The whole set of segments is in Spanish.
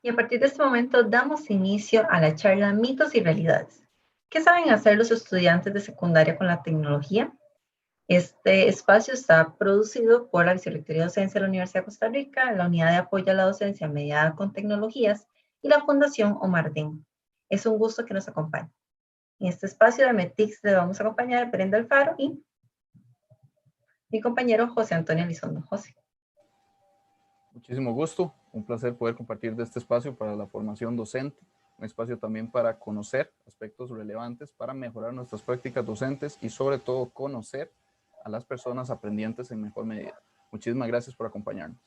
Y a partir de este momento damos inicio a la charla Mitos y Realidades. ¿Qué saben hacer los estudiantes de secundaria con la tecnología? Este espacio está producido por la Vicerrectoría de Docencia de la Universidad de Costa Rica, la Unidad de Apoyo a la Docencia Mediada con Tecnologías y la Fundación Omar Dengo. Es un gusto que nos acompañe. En este espacio de METICS le vamos a acompañar Brenda Alfaro y mi compañero José Antonio Elizondo. José. Muchísimo gusto, un placer poder compartir de este espacio para la formación docente, un espacio también para conocer aspectos relevantes para mejorar nuestras prácticas docentes y sobre todo conocer a las personas aprendientes en mejor medida. Muchísimas gracias por acompañarnos.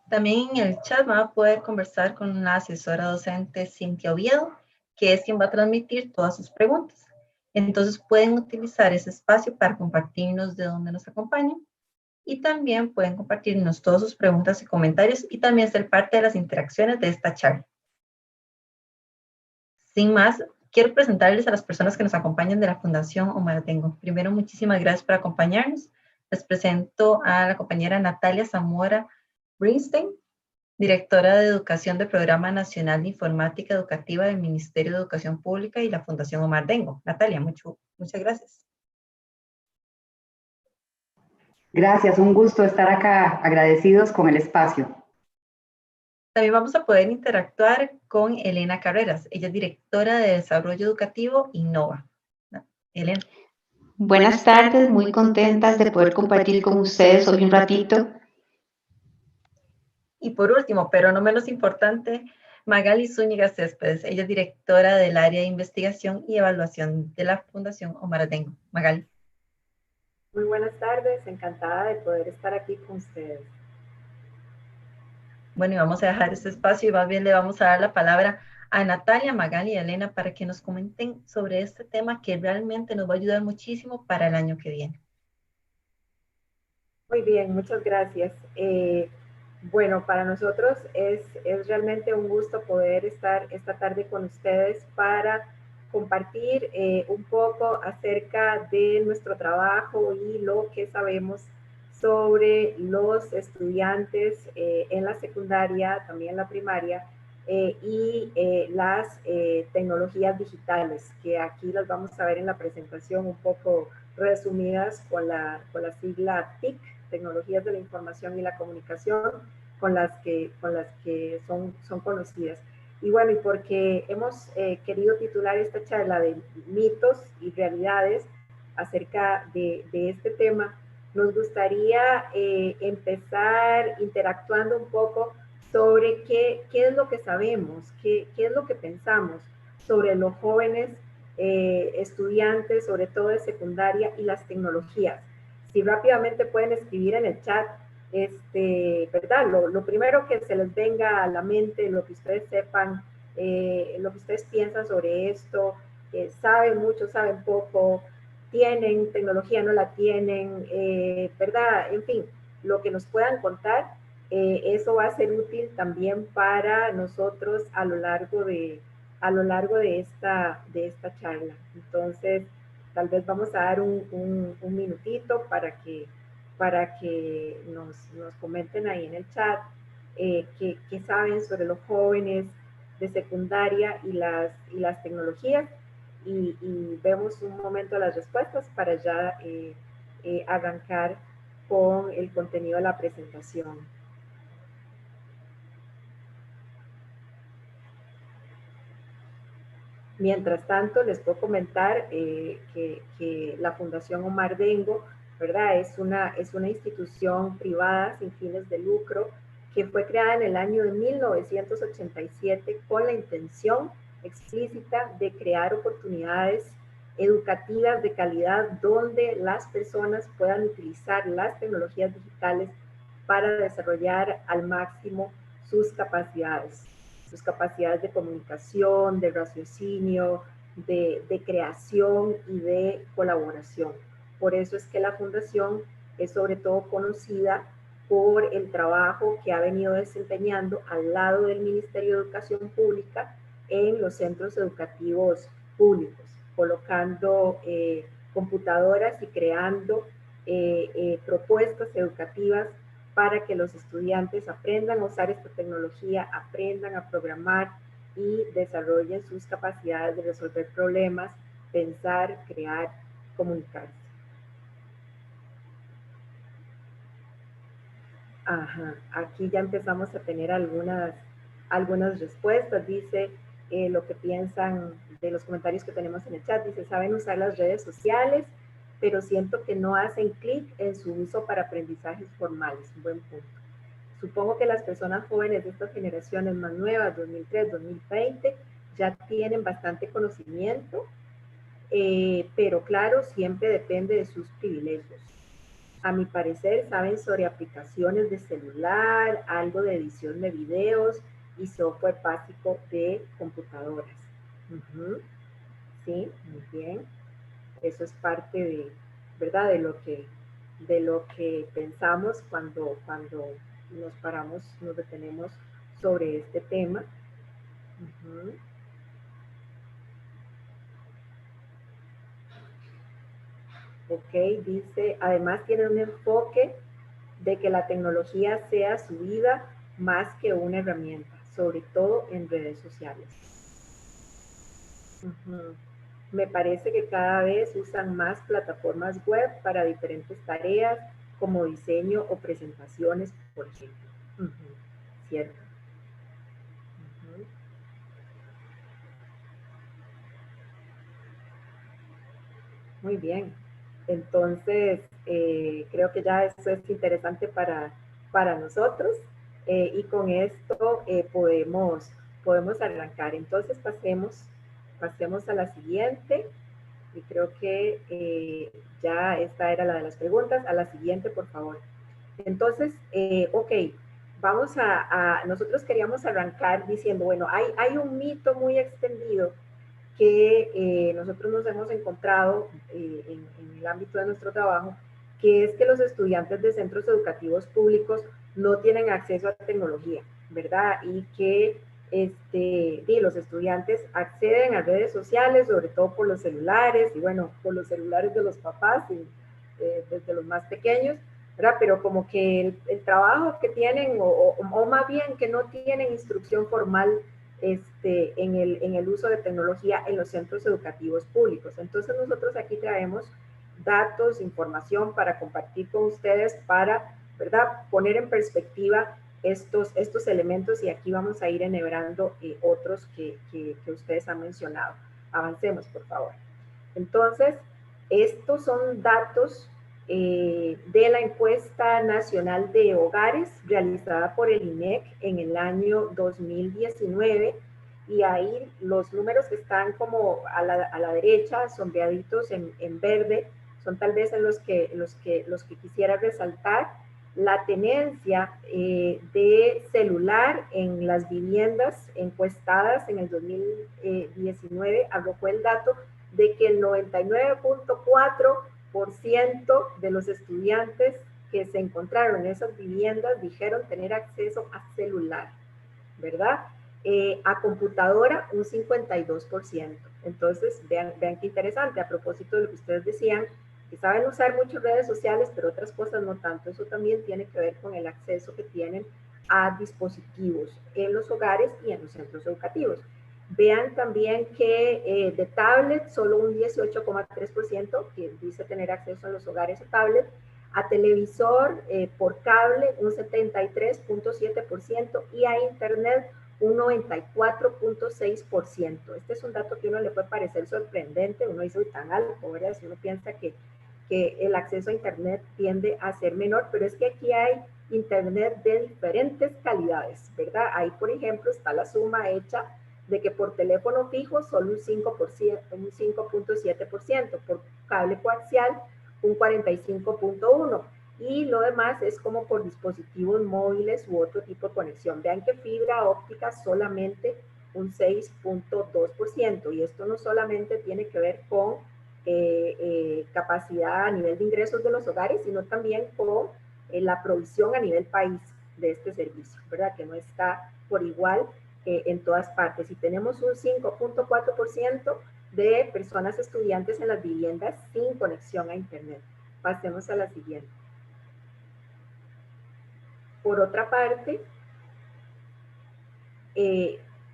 También en el chat van a poder conversar con la asesora docente Cintia Oviedo, que es quien va a transmitir todas sus preguntas. Entonces pueden utilizar ese espacio para compartirnos de dónde nos acompañan y también pueden compartirnos todas sus preguntas y comentarios y también ser parte de las interacciones de esta charla. Sin más, quiero presentarles a las personas que nos acompañan de la Fundación Omar Dengo. Primero, muchísimas gracias por acompañarnos. Les presento a la compañera Natalia Zamora Brinstein, directora de Educación del Programa Nacional de Informática Educativa del Ministerio de Educación Pública y la Fundación Omar Dengo. Natalia, muchas gracias. Gracias, un gusto estar acá, agradecidos con el espacio. También vamos a poder interactuar con Elena Carreras. Ella es directora de Desarrollo Educativo Innova. Elena. Buenas tardes, muy contentas de poder compartir con ustedes hoy un ratito. Y por último, pero no menos importante, Magali Zúñiga Céspedes. Ella es directora del área de investigación y evaluación de la Fundación Omar Dengo. Magali. Muy buenas tardes, encantada de poder estar aquí con ustedes. Bueno, y vamos a dejar este espacio y más bien le vamos a dar la palabra a Natalia, Magali y Elena para que nos comenten sobre este tema que realmente nos va a ayudar muchísimo para el año que viene. Muy bien, muchas gracias. Bueno, para nosotros es realmente un gusto poder estar esta tarde con ustedes para compartir un poco acerca de nuestro trabajo y lo que sabemos sobre los estudiantes en la secundaria, también en la primaria, y las tecnologías digitales, que aquí las vamos a ver en la presentación un poco resumidas con la sigla TIC, Tecnologías de la Información y la Comunicación, con las que son conocidas. Y bueno, y porque hemos querido titular esta charla de mitos y realidades acerca de este tema, nos gustaría empezar interactuando un poco sobre qué es lo que sabemos, qué es lo que pensamos sobre los jóvenes estudiantes, sobre todo de secundaria, y las tecnologías. Si rápidamente pueden escribir en el chat, ¿verdad? Lo primero que se les venga a la mente, lo que ustedes sepan, lo que ustedes piensan sobre esto, saben mucho, saben poco, tienen tecnología, no la tienen, ¿verdad? En fin, lo que nos puedan contar, eso va a ser útil también para nosotros a lo largo de esta charla. Entonces, tal vez vamos a dar un minutito para que nos comenten ahí en el chat qué saben sobre los jóvenes de secundaria y las tecnologías, y vemos un momento las respuestas para ya arrancar con el contenido de la presentación. Mientras tanto, les puedo comentar que la Fundación Omar Dengo, ¿verdad? Es una institución privada sin fines de lucro que fue creada en el año de 1987 con la intención explícita de crear oportunidades educativas de calidad donde las personas puedan utilizar las tecnologías digitales para desarrollar al máximo sus capacidades de comunicación, de raciocinio, de creación y de colaboración. Por eso es que la Fundación es sobre todo conocida por el trabajo que ha venido desempeñando al lado del Ministerio de Educación Pública en los centros educativos públicos, colocando computadoras y creando propuestas educativas para que los estudiantes aprendan a usar esta tecnología, aprendan a programar y desarrollen sus capacidades de resolver problemas, pensar, crear, comunicarse. Ajá, aquí ya empezamos a tener algunas respuestas. Dice lo que piensan de los comentarios que tenemos en el chat. Dice, saben usar las redes sociales, pero siento que no hacen clic en su uso para aprendizajes formales. Un buen punto. Supongo que las personas jóvenes de estas generaciones más nuevas, 2003, 2020, ya tienen bastante conocimiento, pero claro, siempre depende de sus privilegios. A mi parecer, saben sobre aplicaciones de celular, algo de edición de videos y software básico de computadoras. Sí, muy bien. Eso es parte de, ¿verdad? De lo que pensamos cuando nos paramos, nos detenemos sobre este tema. Ok, dice, además tiene un enfoque de que la tecnología sea su vida más que una herramienta, sobre todo en redes sociales. Me parece que cada vez usan más plataformas web para diferentes tareas, como diseño o presentaciones, por ejemplo. ¿Cierto? Muy bien. Entonces, creo que ya eso es interesante para nosotros y con esto podemos arrancar. Entonces, pasemos a la siguiente y creo que ya esta era la de las preguntas. A la siguiente, por favor. Entonces, ok, nosotros queríamos arrancar diciendo, bueno, hay un mito muy extendido que nosotros nos hemos encontrado en el ámbito de nuestro trabajo, que es que los estudiantes de centros educativos públicos no tienen acceso a tecnología, ¿verdad? Y que los estudiantes acceden a redes sociales, sobre todo por los celulares, y bueno, por los celulares de los papás, desde los más pequeños, ¿verdad? Pero como que el trabajo que tienen, o más bien que no tienen instrucción formal en el uso de tecnología en los centros educativos públicos. Entonces nosotros aquí traemos datos, información para compartir con ustedes para, ¿verdad?, poner en perspectiva estos elementos y aquí vamos a ir enhebrando otros que ustedes han mencionado. Avancemos, por favor. Entonces, estos son datos de la encuesta nacional de hogares realizada por el INEC en el año 2019 y ahí los números que están como a la derecha, sombreaditos en verde, son tal vez en los que quisiera resaltar. La tenencia de celular en las viviendas encuestadas en el 2019 arrojó el dato de que el 99.4% de los estudiantes que se encontraron en esas viviendas dijeron tener acceso a celular, ¿verdad? A computadora un 52%. Entonces, vean qué interesante, a propósito de lo que ustedes decían, que saben usar muchas redes sociales, pero otras cosas no tanto. Eso también tiene que ver con el acceso que tienen a dispositivos en los hogares y en los centros educativos. Vean también que de tablet, solo un 18,3% que dice tener acceso a los hogares a tablet, a televisor por cable un 73,7% y a internet un 94,6%. Este es un dato que a uno le puede parecer sorprendente, uno dice, tan alto, ¿verdad? Si uno piensa que el acceso a internet tiende a ser menor, pero es que aquí hay internet de diferentes calidades, ¿verdad? Ahí, por ejemplo, está la suma hecha de que por teléfono fijo solo un 5,7%, por cable coaxial un 45,1%, y lo demás es como por dispositivos móviles u otro tipo de conexión. Vean que fibra óptica solamente un 6,2%, y esto no solamente tiene que ver con capacidad a nivel de ingresos de los hogares, sino también con la provisión a nivel país de este servicio, ¿verdad? Que no está por igual en todas partes. Y tenemos un 5,4% de personas estudiantes en las viviendas sin conexión a internet. Pasemos a la siguiente. Por otra parte,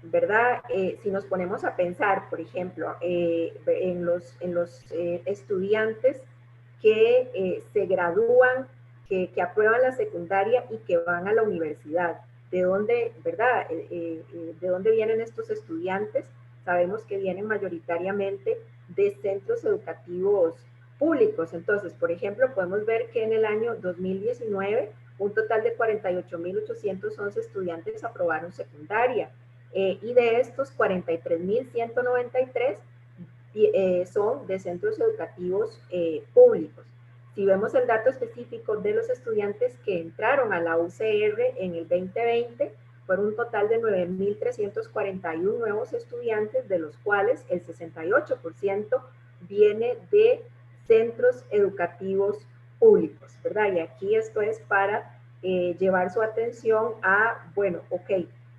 ¿verdad? Si nos ponemos a pensar, por ejemplo, en los estudiantes que se gradúan, que aprueban la secundaria y que van a la universidad, ¿de dónde, verdad? ¿De dónde vienen estos estudiantes? Sabemos que vienen mayoritariamente de centros educativos públicos. Entonces, por ejemplo, podemos ver que en el año 2019 un total de 48.811 estudiantes aprobaron secundaria, y de estos 43.193 son de centros educativos públicos. Si vemos el dato específico de los estudiantes que entraron a la UCR en el 2020, fueron un total de 9.341 nuevos estudiantes, de los cuales el 68% viene de centros educativos públicos, ¿verdad? Y aquí esto es para llevar su atención a, bueno, ok,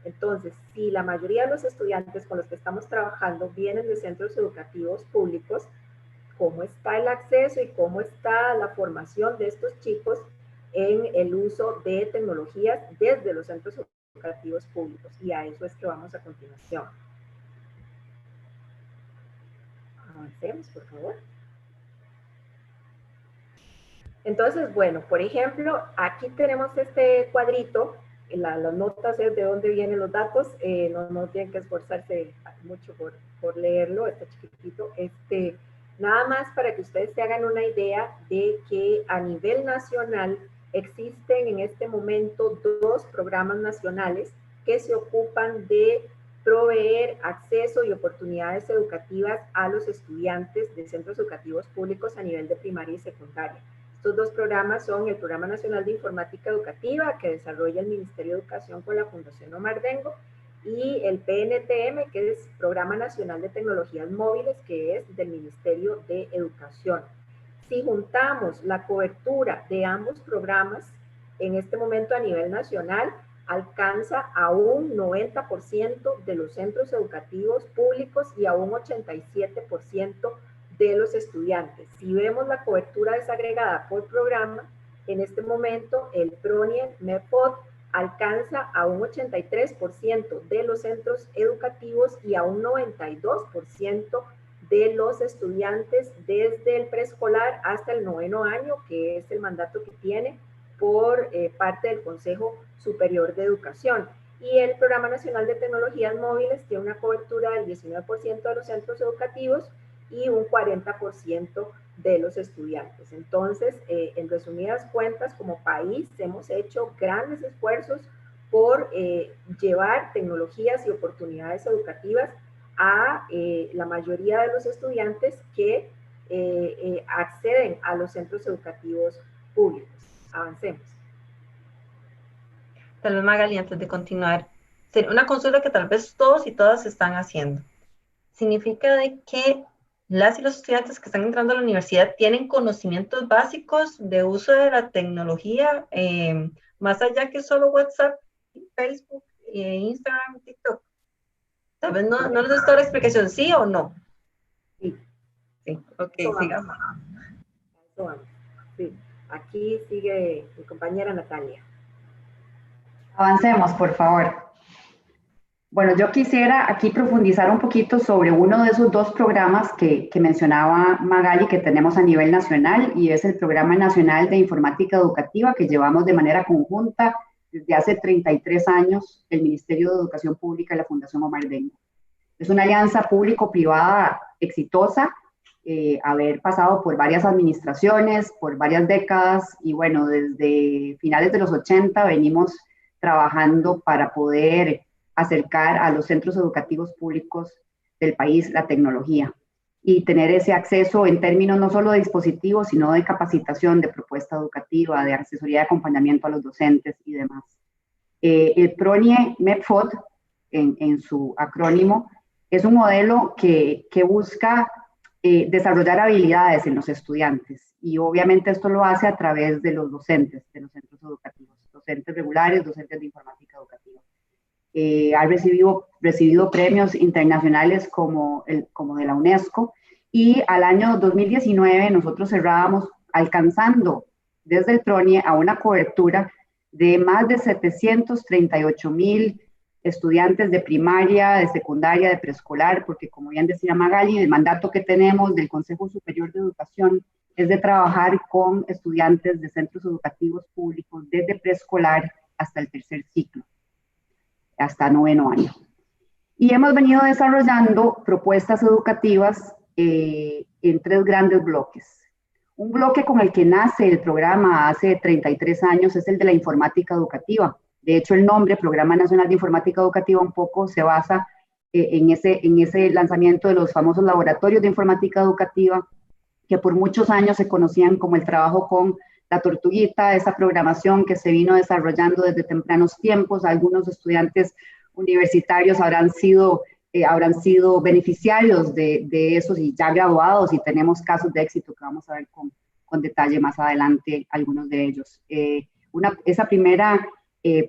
entonces, si la mayoría de los estudiantes con los que estamos trabajando vienen de centros educativos públicos, ¿cómo está el acceso y cómo está la formación de estos chicos en el uso de tecnologías desde los centros educativos públicos? Y a eso es que vamos a continuación. Avancemos, por favor. Entonces, bueno, por ejemplo, aquí tenemos este cuadrito. Las notas es de dónde vienen los datos, no tienen que esforzarse mucho por leerlo, está chiquitito. Nada más para que ustedes se hagan una idea de que a nivel nacional existen en este momento 2 programas nacionales que se ocupan de proveer acceso y oportunidades educativas a los estudiantes de centros educativos públicos a nivel de primaria y secundaria. Estos 2 programas son el Programa Nacional de Informática Educativa, que desarrolla el Ministerio de Educación con la Fundación Omar Dengo, y el PNTM, que es Programa Nacional de Tecnologías Móviles, que es del Ministerio de Educación. Si juntamos la cobertura de ambos programas, en este momento a nivel nacional, alcanza a un 90% de los centros educativos públicos y a un 87% de los estudiantes. Si vemos la cobertura desagregada por programa, en este momento el PRONIE MEPOD alcanza a un 83% de los centros educativos y a un 92% de los estudiantes desde el preescolar hasta el 9º año, que es el mandato que tiene por parte del Consejo Superior de Educación. Y el Programa Nacional de Tecnologías Móviles tiene una cobertura del 19% de los centros educativos y un 40% de los estudiantes. Entonces, en resumidas cuentas, como país hemos hecho grandes esfuerzos por llevar tecnologías y oportunidades educativas a la mayoría de los estudiantes que acceden a los centros educativos públicos. Avancemos. Tal vez, Magali, antes de continuar, una consulta que tal vez todos y todas están haciendo. ¿Significa de que las y los estudiantes que están entrando a la universidad tienen conocimientos básicos de uso de la tecnología, más allá que solo WhatsApp, Facebook, Instagram, TikTok? Tal vez no les doy toda la explicación, ¿sí o no? Sí. Sí, ok, sigamos. Sí, aquí sigue mi compañera Natalia. Avancemos, por favor. Bueno, yo quisiera aquí profundizar un poquito sobre uno de esos 2 programas que mencionaba Magali, que tenemos a nivel nacional, y es el Programa Nacional de Informática Educativa, que llevamos de manera conjunta desde hace 33 años el Ministerio de Educación Pública y la Fundación Omar Dengo. Es una alianza público-privada exitosa, haber pasado por varias administraciones, por varias décadas, y bueno, desde finales de los 80 venimos trabajando para poder acercar a los centros educativos públicos del país la tecnología y tener ese acceso en términos no solo de dispositivos, sino de capacitación, de propuesta educativa, de asesoría y acompañamiento a los docentes y demás. El PRONIE MEPFOD, en su acrónimo, es un modelo que busca desarrollar habilidades en los estudiantes, y obviamente esto lo hace a través de los docentes de los centros educativos, docentes regulares, docentes de informática educativa. Ha recibido premios internacionales como de la UNESCO, y al año 2019 nosotros cerrábamos alcanzando desde el PRONIE a una cobertura de más de 738,000 estudiantes de primaria, de secundaria, de preescolar, porque como bien decía Magali, el mandato que tenemos del Consejo Superior de Educación es de trabajar con estudiantes de centros educativos públicos desde preescolar hasta el tercer ciclo, hasta 9º año. Y hemos venido desarrollando propuestas educativas en 3 grandes bloques. Un bloque con el que nace el programa hace 33 años es el de la informática educativa. De hecho, el nombre, Programa Nacional de Informática Educativa, un poco se basa en ese lanzamiento de los famosos laboratorios de informática educativa, que por muchos años se conocían como el trabajo con la tortuguita, esa programación que se vino desarrollando desde tempranos tiempos. Algunos estudiantes universitarios habrán sido beneficiarios de esos y ya graduados, y tenemos casos de éxito que vamos a ver con detalle más adelante, algunos de ellos. Esa primera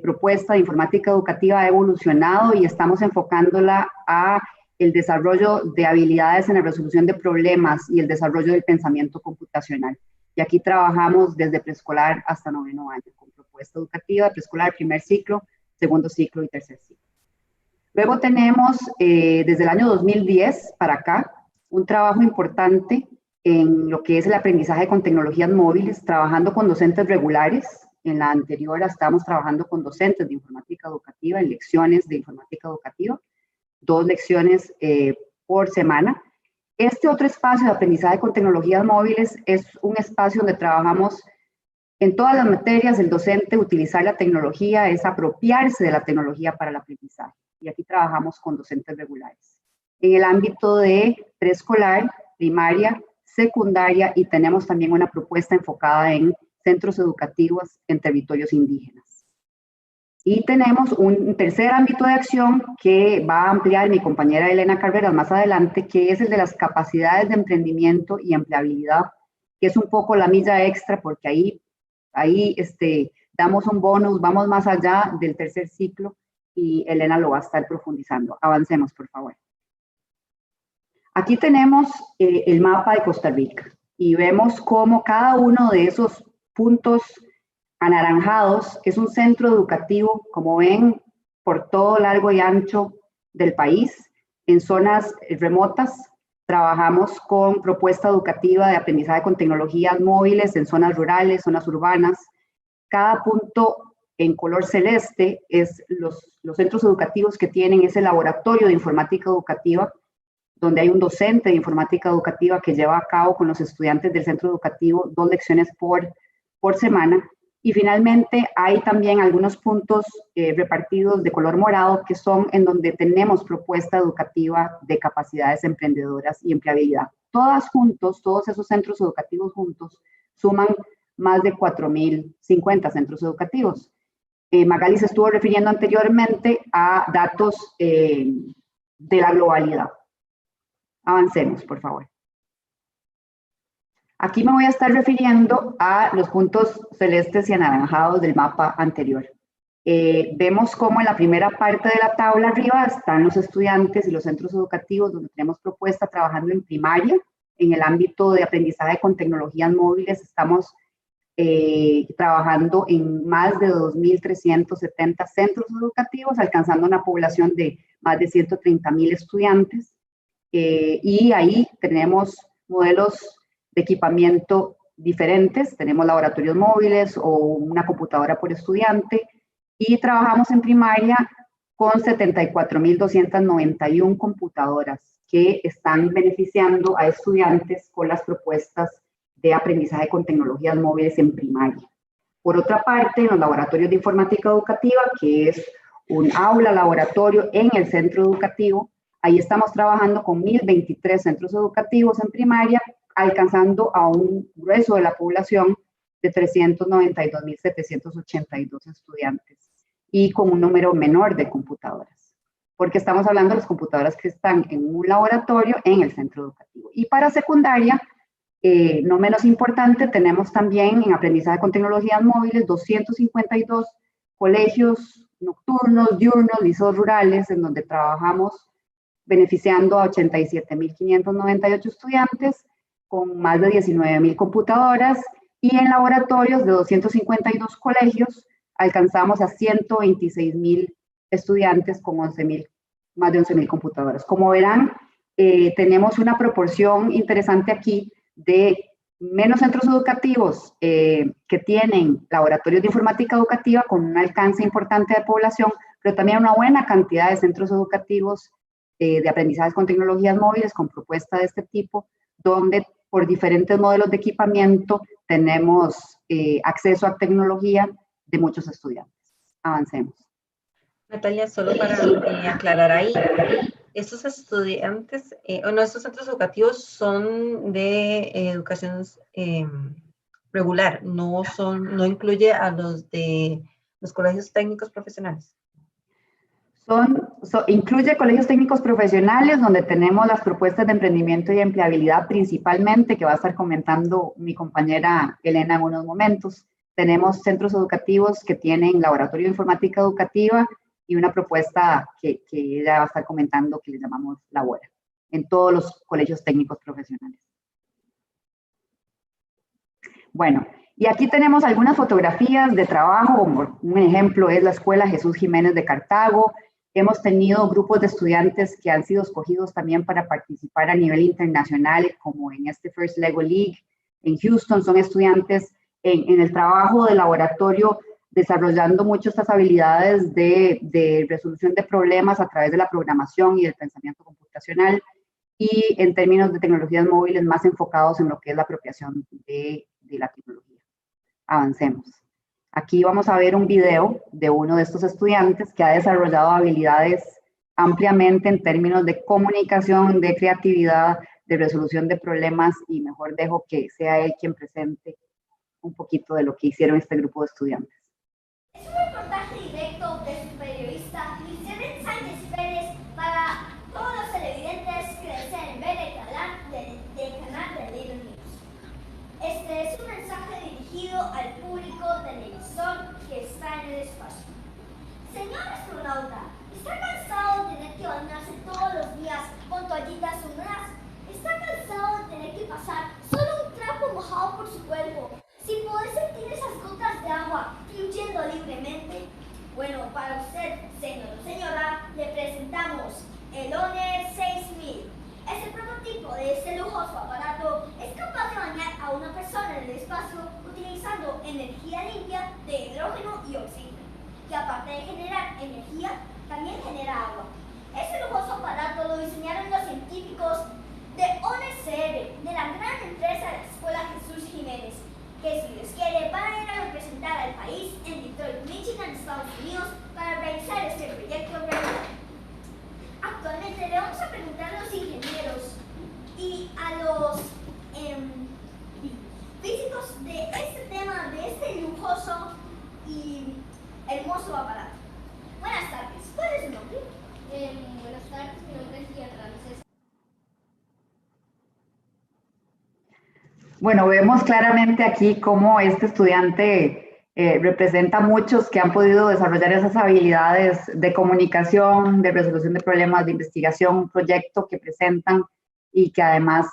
propuesta de informática educativa ha evolucionado y estamos enfocándola a el desarrollo de habilidades en la resolución de problemas y el desarrollo del pensamiento computacional. Y aquí trabajamos desde preescolar hasta 9º año, con propuesta educativa de preescolar, primer ciclo, segundo ciclo y tercer ciclo. Luego tenemos, desde el año 2010 para acá, un trabajo importante en lo que es el aprendizaje con tecnologías móviles, trabajando con docentes regulares. En la anterior estábamos trabajando con docentes de informática educativa en lecciones de informática educativa, 2 lecciones por semana. Este otro espacio de aprendizaje con tecnologías móviles es un espacio donde trabajamos en todas las materias. El docente utilizar la tecnología es apropiarse de la tecnología para el aprendizaje. Y aquí trabajamos con docentes regulares. En el ámbito de preescolar, primaria, secundaria, y tenemos también una propuesta enfocada en centros educativos en territorios indígenas. Y tenemos un tercer ámbito de acción que va a ampliar mi compañera Elena Carreras más adelante, que es el de las capacidades de emprendimiento y empleabilidad, que es un poco la milla extra, porque ahí damos un bonus, vamos más allá del tercer ciclo, y Elena lo va a estar profundizando. Avancemos, por favor. Aquí tenemos el mapa de Costa Rica y vemos cómo cada uno de esos puntos anaranjados es un centro educativo, como ven, por todo largo y ancho del país. En zonas remotas trabajamos con propuesta educativa de aprendizaje con tecnologías móviles en zonas rurales, zonas urbanas. Cada punto en color celeste es los centros educativos que tienen ese laboratorio de informática educativa, donde hay un docente de informática educativa que lleva a cabo con los estudiantes del centro educativo 2 lecciones por semana. Y finalmente hay también algunos puntos repartidos de color morado, que son en donde tenemos propuesta educativa de capacidades emprendedoras y empleabilidad. Todos esos centros educativos juntos suman más de 4.050 centros educativos. Magali se estuvo refiriendo anteriormente a datos de la globalidad. Avancemos, por favor. Aquí me voy a estar refiriendo a los puntos celestes y anaranjados del mapa anterior. Vemos cómo en la primera parte de la tabla arriba están los estudiantes y los centros educativos donde tenemos propuesta trabajando en primaria. En el ámbito de aprendizaje con tecnologías móviles estamos trabajando en más de 2.370 centros educativos, alcanzando una población de más de 130.000 estudiantes. Y ahí tenemos modelos de equipamiento diferentes, tenemos laboratorios móviles o una computadora por estudiante, y trabajamos en primaria con 74.291 computadoras que están beneficiando a estudiantes con las propuestas de aprendizaje con tecnologías móviles en primaria. Por otra parte, en los laboratorios de informática educativa, que es un aula laboratorio en el centro educativo, ahí estamos trabajando con 1.023 centros educativos en primaria, alcanzando a un grueso de la población de 392.782 estudiantes y con un número menor de computadoras, porque estamos hablando de las computadoras que están en un laboratorio en el centro educativo. Y para secundaria, no menos importante, tenemos también en aprendizaje con tecnologías móviles 252 colegios nocturnos, diurnos, liceos rurales, en donde trabajamos beneficiando a 87.598 estudiantes con más de 19.000 computadoras, y en laboratorios de 252 colegios, alcanzamos a 126,000 estudiantes con más de 11,000 computadoras. Como verán, tenemos una proporción interesante aquí de menos centros educativos que tienen laboratorios de informática educativa con un alcance importante de población, pero también una buena cantidad de centros educativos de aprendizajes con tecnologías móviles con propuesta de este tipo, donde por diferentes modelos de equipamiento tenemos acceso a tecnología de muchos estudiantes. Avancemos. Natalia, solo para aclarar ahí, estos estudiantes, estos centros educativos son de educación regular, no incluye a los de los colegios técnicos profesionales. Incluye colegios técnicos profesionales, donde tenemos las propuestas de emprendimiento y empleabilidad principalmente, que va a estar comentando mi compañera Elena en unos momentos. Tenemos centros educativos que tienen laboratorio de informática educativa y una propuesta que ella va a estar comentando que le llamamos Labora, en todos los colegios técnicos profesionales. Bueno, y aquí tenemos algunas fotografías de trabajo. Un ejemplo es la Escuela Jesús Jiménez de Cartago. Hemos tenido grupos de estudiantes que han sido escogidos también para participar a nivel internacional, como en este First Lego League en Houston. Son estudiantes en el trabajo de laboratorio, desarrollando mucho estas habilidades de resolución de problemas a través de la programación y del pensamiento computacional, y en términos de tecnologías móviles más enfocados en lo que es la apropiación de la tecnología. Avancemos. Aquí vamos a ver un video de uno de estos estudiantes que ha desarrollado habilidades ampliamente en términos de comunicación, de creatividad, de resolución de problemas, y mejor dejo que sea él quien presente un poquito de lo que hicieron este grupo de estudiantes. Es un reportaje directo de su periodista Lisbeth Sánchez Pérez para todos los televidentes que deseen ver el canal de Little News. Este es un mensaje dirigido al público televisor que está en el espacio. Señor astronauta, ¿está cansado de tener que bañarse todos los días con toallitas húmedas? ¿Está cansado de tener que pasar solo un trapo mojado por su cuerpo, sin poder sentir esas gotas de agua fluyendo libremente? Bueno, para usted, señor o señora, le presentamos el Honor 6000. Este prototipo de este lujoso aparato es capaz de bañar a una persona en el espacio utilizando energía limpia de hidrógeno y oxígeno, que aparte de generar energía, también genera agua. Este lujoso aparato lo diseñaron los científicos de ONCR, de la gran empresa de la Escuela Jesús Jiménez, que si Dios quiere van a ir a representar al país en Detroit, Michigan, Estados Unidos, para realizar este proyecto realidad. Actualmente le vamos a preguntar a los ingenieros y a los físicos de este tema, de este lujoso y hermoso aparato. Buenas tardes, ¿cuál es su nombre? Buenas tardes, mi nombre es Lian Ramírez. Bueno, vemos claramente aquí cómo este estudiante representa a muchos que han podido desarrollar esas habilidades de comunicación, de resolución de problemas, de investigación, un proyecto que presentan y que además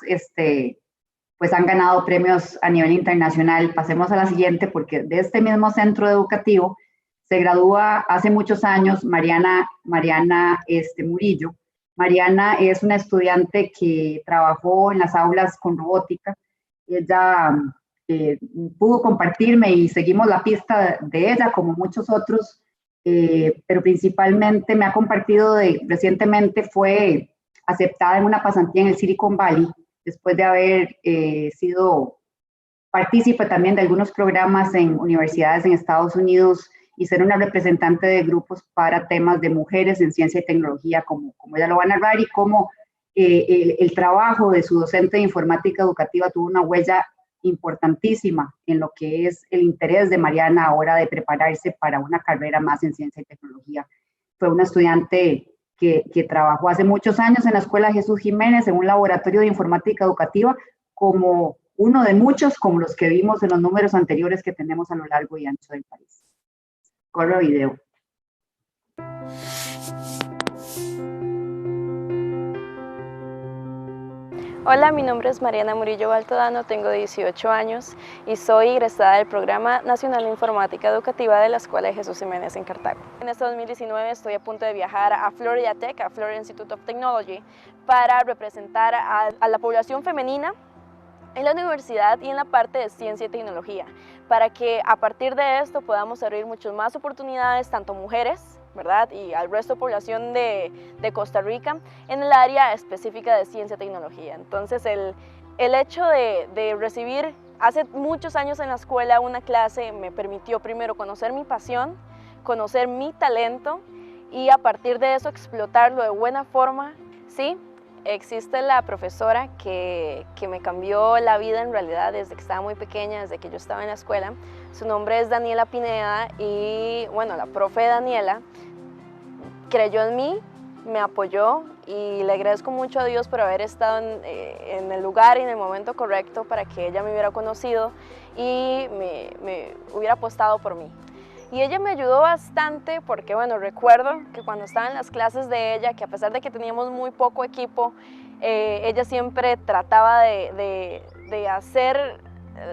pues han ganado premios a nivel internacional. Pasemos a la siguiente, porque de este mismo centro educativo se gradúa hace muchos años Mariana Murillo. Mariana es una estudiante que trabajó en las aulas con robótica. Ella pudo compartirme y seguimos la pista de ella, como muchos otros, pero principalmente me ha compartido recientemente fue aceptada en una pasantía en el Silicon Valley, después de haber sido partícipe también de algunos programas en universidades en Estados Unidos y ser una representante de grupos para temas de mujeres en ciencia y tecnología, como ella lo va a narrar, y cómo el trabajo de su docente de informática educativa tuvo una huella importantísima en lo que es el interés de Mariana ahora de prepararse para una carrera más en ciencia y tecnología. Fue una estudiante que trabajó hace muchos años en la Escuela Jesús Jiménez en un laboratorio de informática educativa, como uno de muchos, como los que vimos en los números anteriores que tenemos a lo largo y ancho del país. Corre video. Hola, mi nombre es Mariana Murillo Baltodano, tengo 18 años y soy egresada del Programa Nacional de Informática Educativa de la Escuela de Jesús Jiménez en Cartago. En este 2019 estoy a punto de viajar a Florida Tech, a Florida Institute of Technology, para representar a la población femenina en la universidad y en la parte de ciencia y tecnología, para que a partir de esto podamos abrir muchas más oportunidades, tanto mujeres, ¿verdad?, y al resto de población de Costa Rica en el área específica de ciencia y tecnología. Entonces el hecho de recibir hace muchos años en la escuela una clase me permitió primero conocer mi pasión, conocer mi talento y a partir de eso explotarlo de buena forma, ¿sí? Existe la profesora que me cambió la vida en realidad desde que estaba muy pequeña, desde que yo estaba en la escuela. Su nombre es Daniela Pineda y bueno, la profe Daniela creyó en mí, me apoyó y le agradezco mucho a Dios por haber estado en el lugar y en el momento correcto para que ella me hubiera conocido y me hubiera apostado por mí. Y ella me ayudó bastante porque, bueno, recuerdo que cuando estaba en las clases de ella, que a pesar de que teníamos muy poco equipo, ella siempre trataba de hacer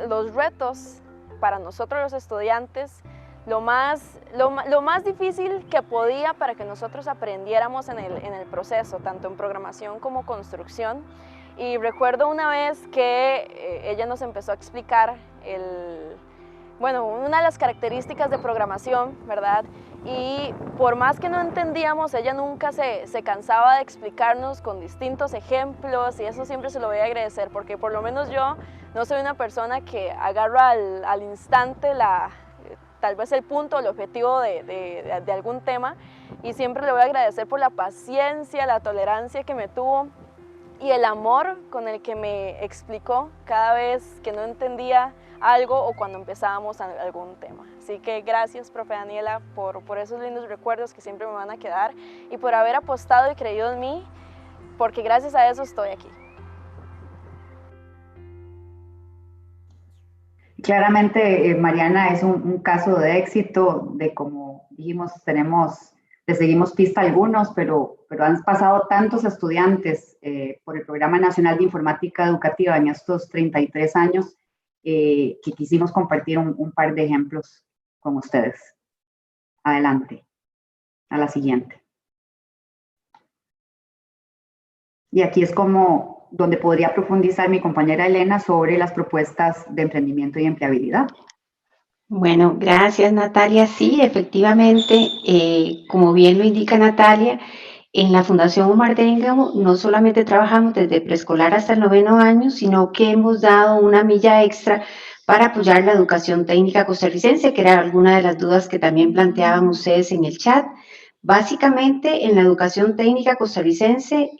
los retos para nosotros los estudiantes lo más difícil que podía para que nosotros aprendiéramos en el proceso, tanto en programación como construcción. Y recuerdo una vez que ella nos empezó a explicar una de las características de programación, ¿verdad? Y por más que no entendíamos, ella nunca se cansaba de explicarnos con distintos ejemplos y eso siempre se lo voy a agradecer porque por lo menos yo no soy una persona que agarra al instante tal vez el punto, el objetivo de algún tema y siempre le voy a agradecer por la paciencia, la tolerancia que me tuvo y el amor con el que me explicó cada vez que no entendía algo o cuando empezábamos algún tema. Así que gracias, profe Daniela, por esos lindos recuerdos que siempre me van a quedar y por haber apostado y creído en mí, porque gracias a eso estoy aquí. Claramente, Mariana, es un caso de éxito, de como dijimos, le seguimos pista a algunos, pero han pasado tantos estudiantes por el Programa Nacional de Informática Educativa en estos 33 años que quisimos compartir un par de ejemplos con ustedes. Adelante, a la siguiente. Y aquí es como donde podría profundizar mi compañera Elena sobre las propuestas de emprendimiento y empleabilidad. Bueno, gracias Natalia. Sí, efectivamente, como bien lo indica Natalia, en la Fundación Omar Dengamo no solamente trabajamos desde preescolar hasta el 9º año, sino que hemos dado una milla extra para apoyar la educación técnica costarricense, que era alguna de las dudas que también planteaban ustedes en el chat. Básicamente, en la educación técnica costarricense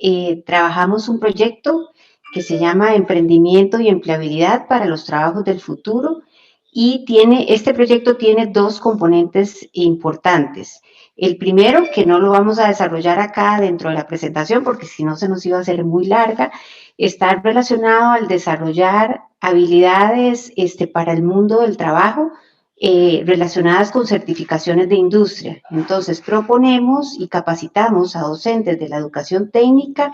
trabajamos un proyecto que se llama Emprendimiento y Empleabilidad para los Trabajos del Futuro y este proyecto tiene dos componentes importantes. El primero, que no lo vamos a desarrollar acá dentro de la presentación porque si no se nos iba a hacer muy larga, está relacionado al desarrollar habilidades para el mundo del trabajo relacionadas con certificaciones de industria. Entonces, proponemos y capacitamos a docentes de la educación técnica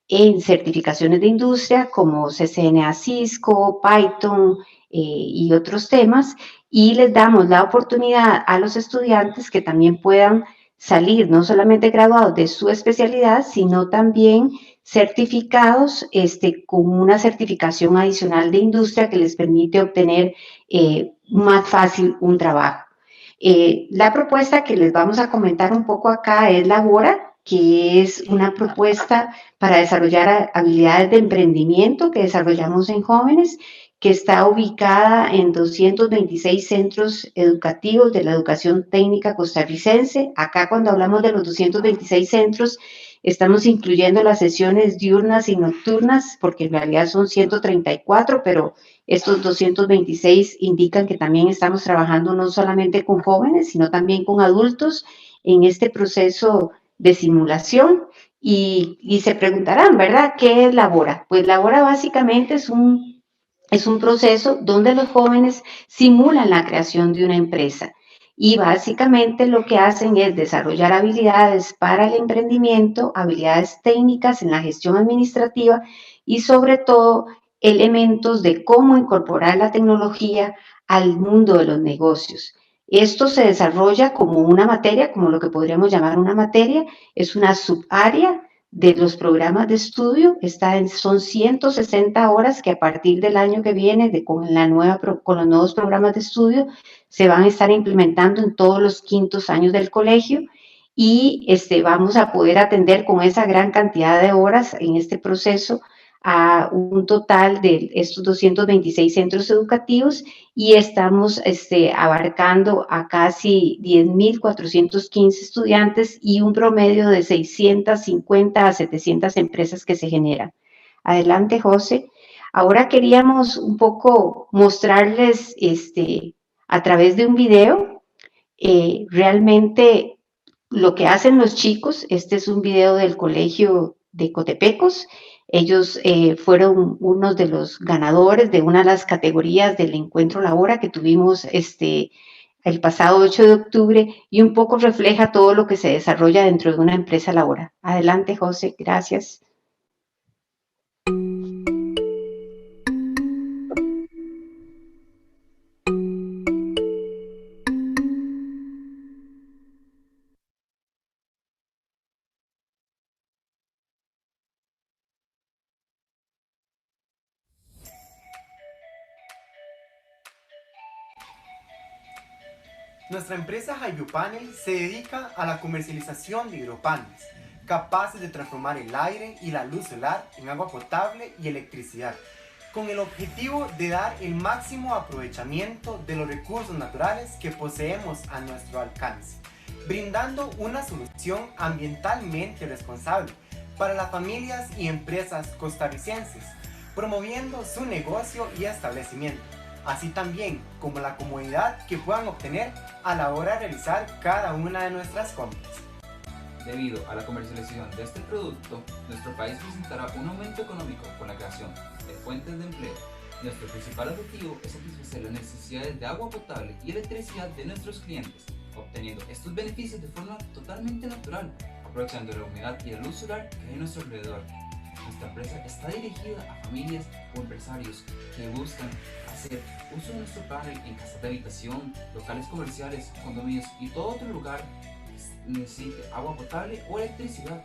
en certificaciones de industria como CCNA Cisco, Python y otros temas, y les damos la oportunidad a los estudiantes que también puedan salir no solamente graduados de su especialidad, sino también certificados con una certificación adicional de industria que les permite obtener más fácil un trabajo. La propuesta que les vamos a comentar un poco acá es Labora, que es una propuesta para desarrollar habilidades de emprendimiento que desarrollamos en jóvenes, que está ubicada en 226 centros educativos de la educación técnica costarricense. Acá cuando hablamos de los 226 centros, estamos incluyendo las sesiones diurnas y nocturnas, porque en realidad son 134, pero estos 226 indican que también estamos trabajando no solamente con jóvenes, sino también con adultos en este proceso de simulación. Y se preguntarán, ¿verdad? ¿Qué es Labora? Pues Labora básicamente es un proceso donde los jóvenes simulan la creación de una empresa y básicamente lo que hacen es desarrollar habilidades para el emprendimiento, habilidades técnicas en la gestión administrativa y sobre todo elementos de cómo incorporar la tecnología al mundo de los negocios. Esto se desarrolla como una materia, como lo que podríamos llamar una materia, es una subárea de los programas de estudio, son 160 horas que a partir del año que viene, con los nuevos programas de estudio, se van a estar implementando en todos los quintos años del colegio y vamos a poder atender con esa gran cantidad de horas en este proceso a un total de estos 226 centros educativos y estamos abarcando a casi 10.415 estudiantes y un promedio de 650 a 700 empresas que se generan. Adelante, José. Ahora queríamos un poco mostrarles a través de un video realmente lo que hacen los chicos. Este es un video del colegio de Cotepecos. Ellos fueron unos de los ganadores de una de las categorías del encuentro Labora que tuvimos el pasado 8 de octubre y un poco refleja todo lo que se desarrolla dentro de una empresa Labora. Adelante, José, gracias. Nuestra empresa Hydropanel se dedica a la comercialización de hidropaneles, capaces de transformar el aire y la luz solar en agua potable y electricidad, con el objetivo de dar el máximo aprovechamiento de los recursos naturales que poseemos a nuestro alcance, brindando una solución ambientalmente responsable para las familias y empresas costarricenses, promoviendo su negocio y establecimiento, así también como la comodidad que puedan obtener a la hora de realizar cada una de nuestras compras. Debido a la comercialización de este producto, nuestro país presentará un aumento económico con la creación de fuentes de empleo. Nuestro principal objetivo es satisfacer las necesidades de agua potable y electricidad de nuestros clientes, obteniendo estos beneficios de forma totalmente natural, aprovechando la humedad y la luz solar que hay a nuestro alrededor. Nuestra empresa está dirigida a familias o empresarios que buscan hacer uso de nuestro panel en casas de habitación, locales comerciales, condominios y todo otro lugar que necesite agua potable o electricidad.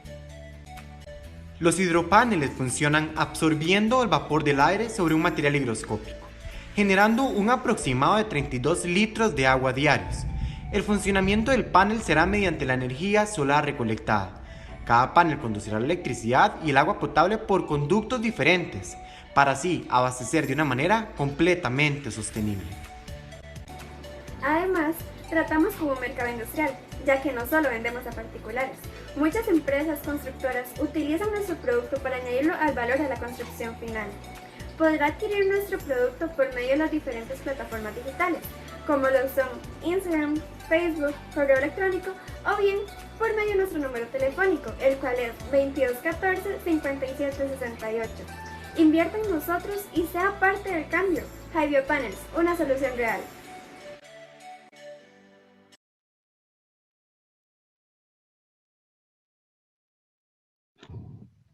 Los hidropaneles funcionan absorbiendo el vapor del aire sobre un material higroscópico, generando un aproximado de 32 litros de agua diarios. El funcionamiento del panel será mediante la energía solar recolectada. Cada panel conducirá la electricidad y el agua potable por conductos diferentes, para así abastecer de una manera completamente sostenible. Además, tratamos como un mercado industrial, ya que no solo vendemos a particulares. Muchas empresas constructoras utilizan nuestro producto para añadirlo al valor de la construcción final. Podrá adquirir nuestro producto por medio de las diferentes plataformas digitales, como lo son Instagram, Facebook, correo electrónico o bien por medio de nuestro número telefónico, el cual es 2214-5768. Invierta en nosotros y sea parte del cambio. Hydropanels, una solución real.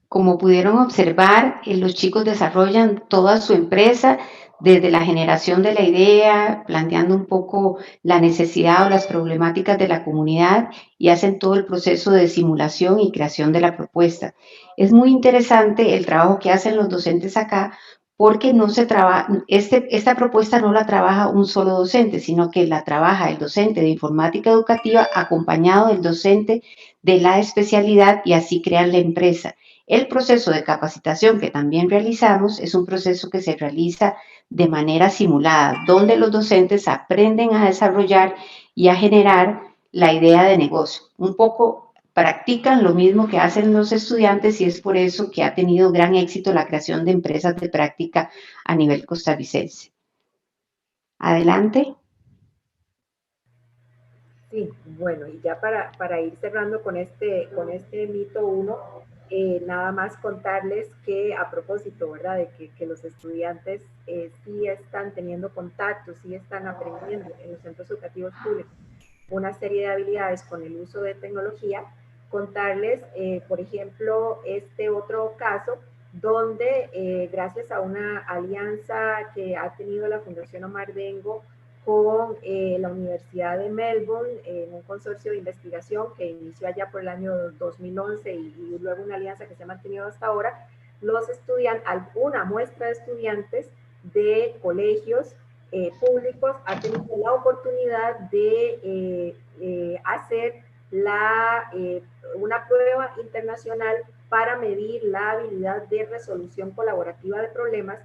Como pudieron observar, los chicos desarrollan toda su empresa desde la generación de la idea, planteando un poco la necesidad o las problemáticas de la comunidad y hacen todo el proceso de simulación y creación de la propuesta. Es muy interesante el trabajo que hacen los docentes acá porque no se esta propuesta no la trabaja un solo docente, sino que la trabaja el docente de informática educativa acompañado del docente de la especialidad y así crean la empresa. El proceso de capacitación que también realizamos es un proceso que se realiza de manera simulada, donde los docentes aprenden a desarrollar y a generar la idea de negocio. Un poco practican lo mismo que hacen los estudiantes y es por eso que ha tenido gran éxito la creación de empresas de práctica a nivel costarricense. Adelante. Sí, bueno, y ya para ir cerrando con este mito 1, nada más contarles que a propósito, ¿verdad? De que los estudiantes sí están teniendo contacto, sí están aprendiendo en los centros educativos públicos una serie de habilidades con el uso de tecnología, contarles, por ejemplo, este otro caso donde gracias a una alianza que ha tenido la Fundación Omar Dengo con la Universidad de Melbourne, en un consorcio de investigación que inició allá por el año 2011 y luego una alianza que se ha mantenido hasta ahora, los estudiantes, una muestra de estudiantes de colegios públicos ha tenido la oportunidad de hacer una prueba internacional para medir la habilidad de resolución colaborativa de problemas,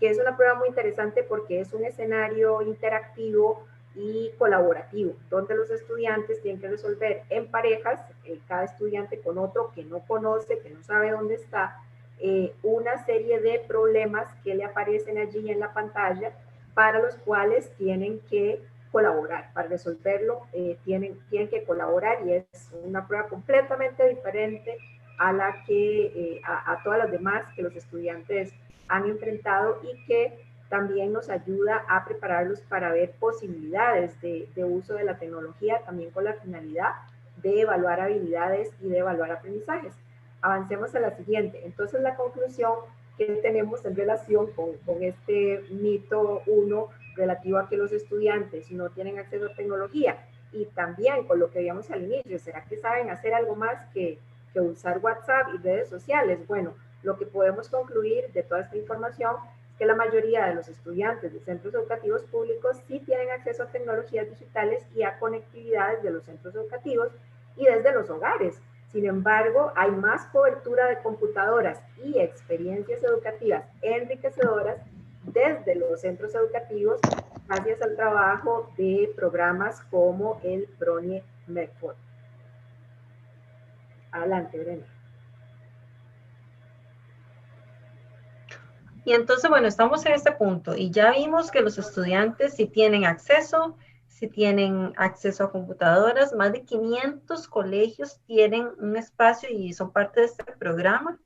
que es una prueba muy interesante porque es un escenario interactivo y colaborativo, donde los estudiantes tienen que resolver en parejas, cada estudiante con otro que no conoce, que no sabe dónde está, una serie de problemas que le aparecen allí en la pantalla, para los cuales tienen que colaborar. Para resolverlo tienen que colaborar, y es una prueba completamente diferente a la que a todas las demás que los estudiantes han enfrentado, y que también nos ayuda a prepararlos para ver posibilidades de uso de la tecnología, también con la finalidad de evaluar habilidades y de evaluar aprendizajes. Avancemos a la siguiente. Entonces, la conclusión que tenemos en relación con este mito 1 relativo a que los estudiantes no tienen acceso a tecnología, y también con lo que veíamos al inicio, ¿será que saben hacer algo más que usar WhatsApp y redes sociales? Bueno, lo que podemos concluir de toda esta información es que la mayoría de los estudiantes de centros educativos públicos sí tienen acceso a tecnologías digitales y a conectividades de los centros educativos y desde los hogares. Sin embargo, hay más cobertura de computadoras y experiencias educativas enriquecedoras desde los centros educativos, gracias al trabajo de programas como el PRONIE MECFOR. Adelante, Brenda. Y entonces, bueno, estamos en este punto y ya vimos que los estudiantes sí tienen acceso a computadoras. Más de 500 colegios tienen un espacio y son parte de este programa.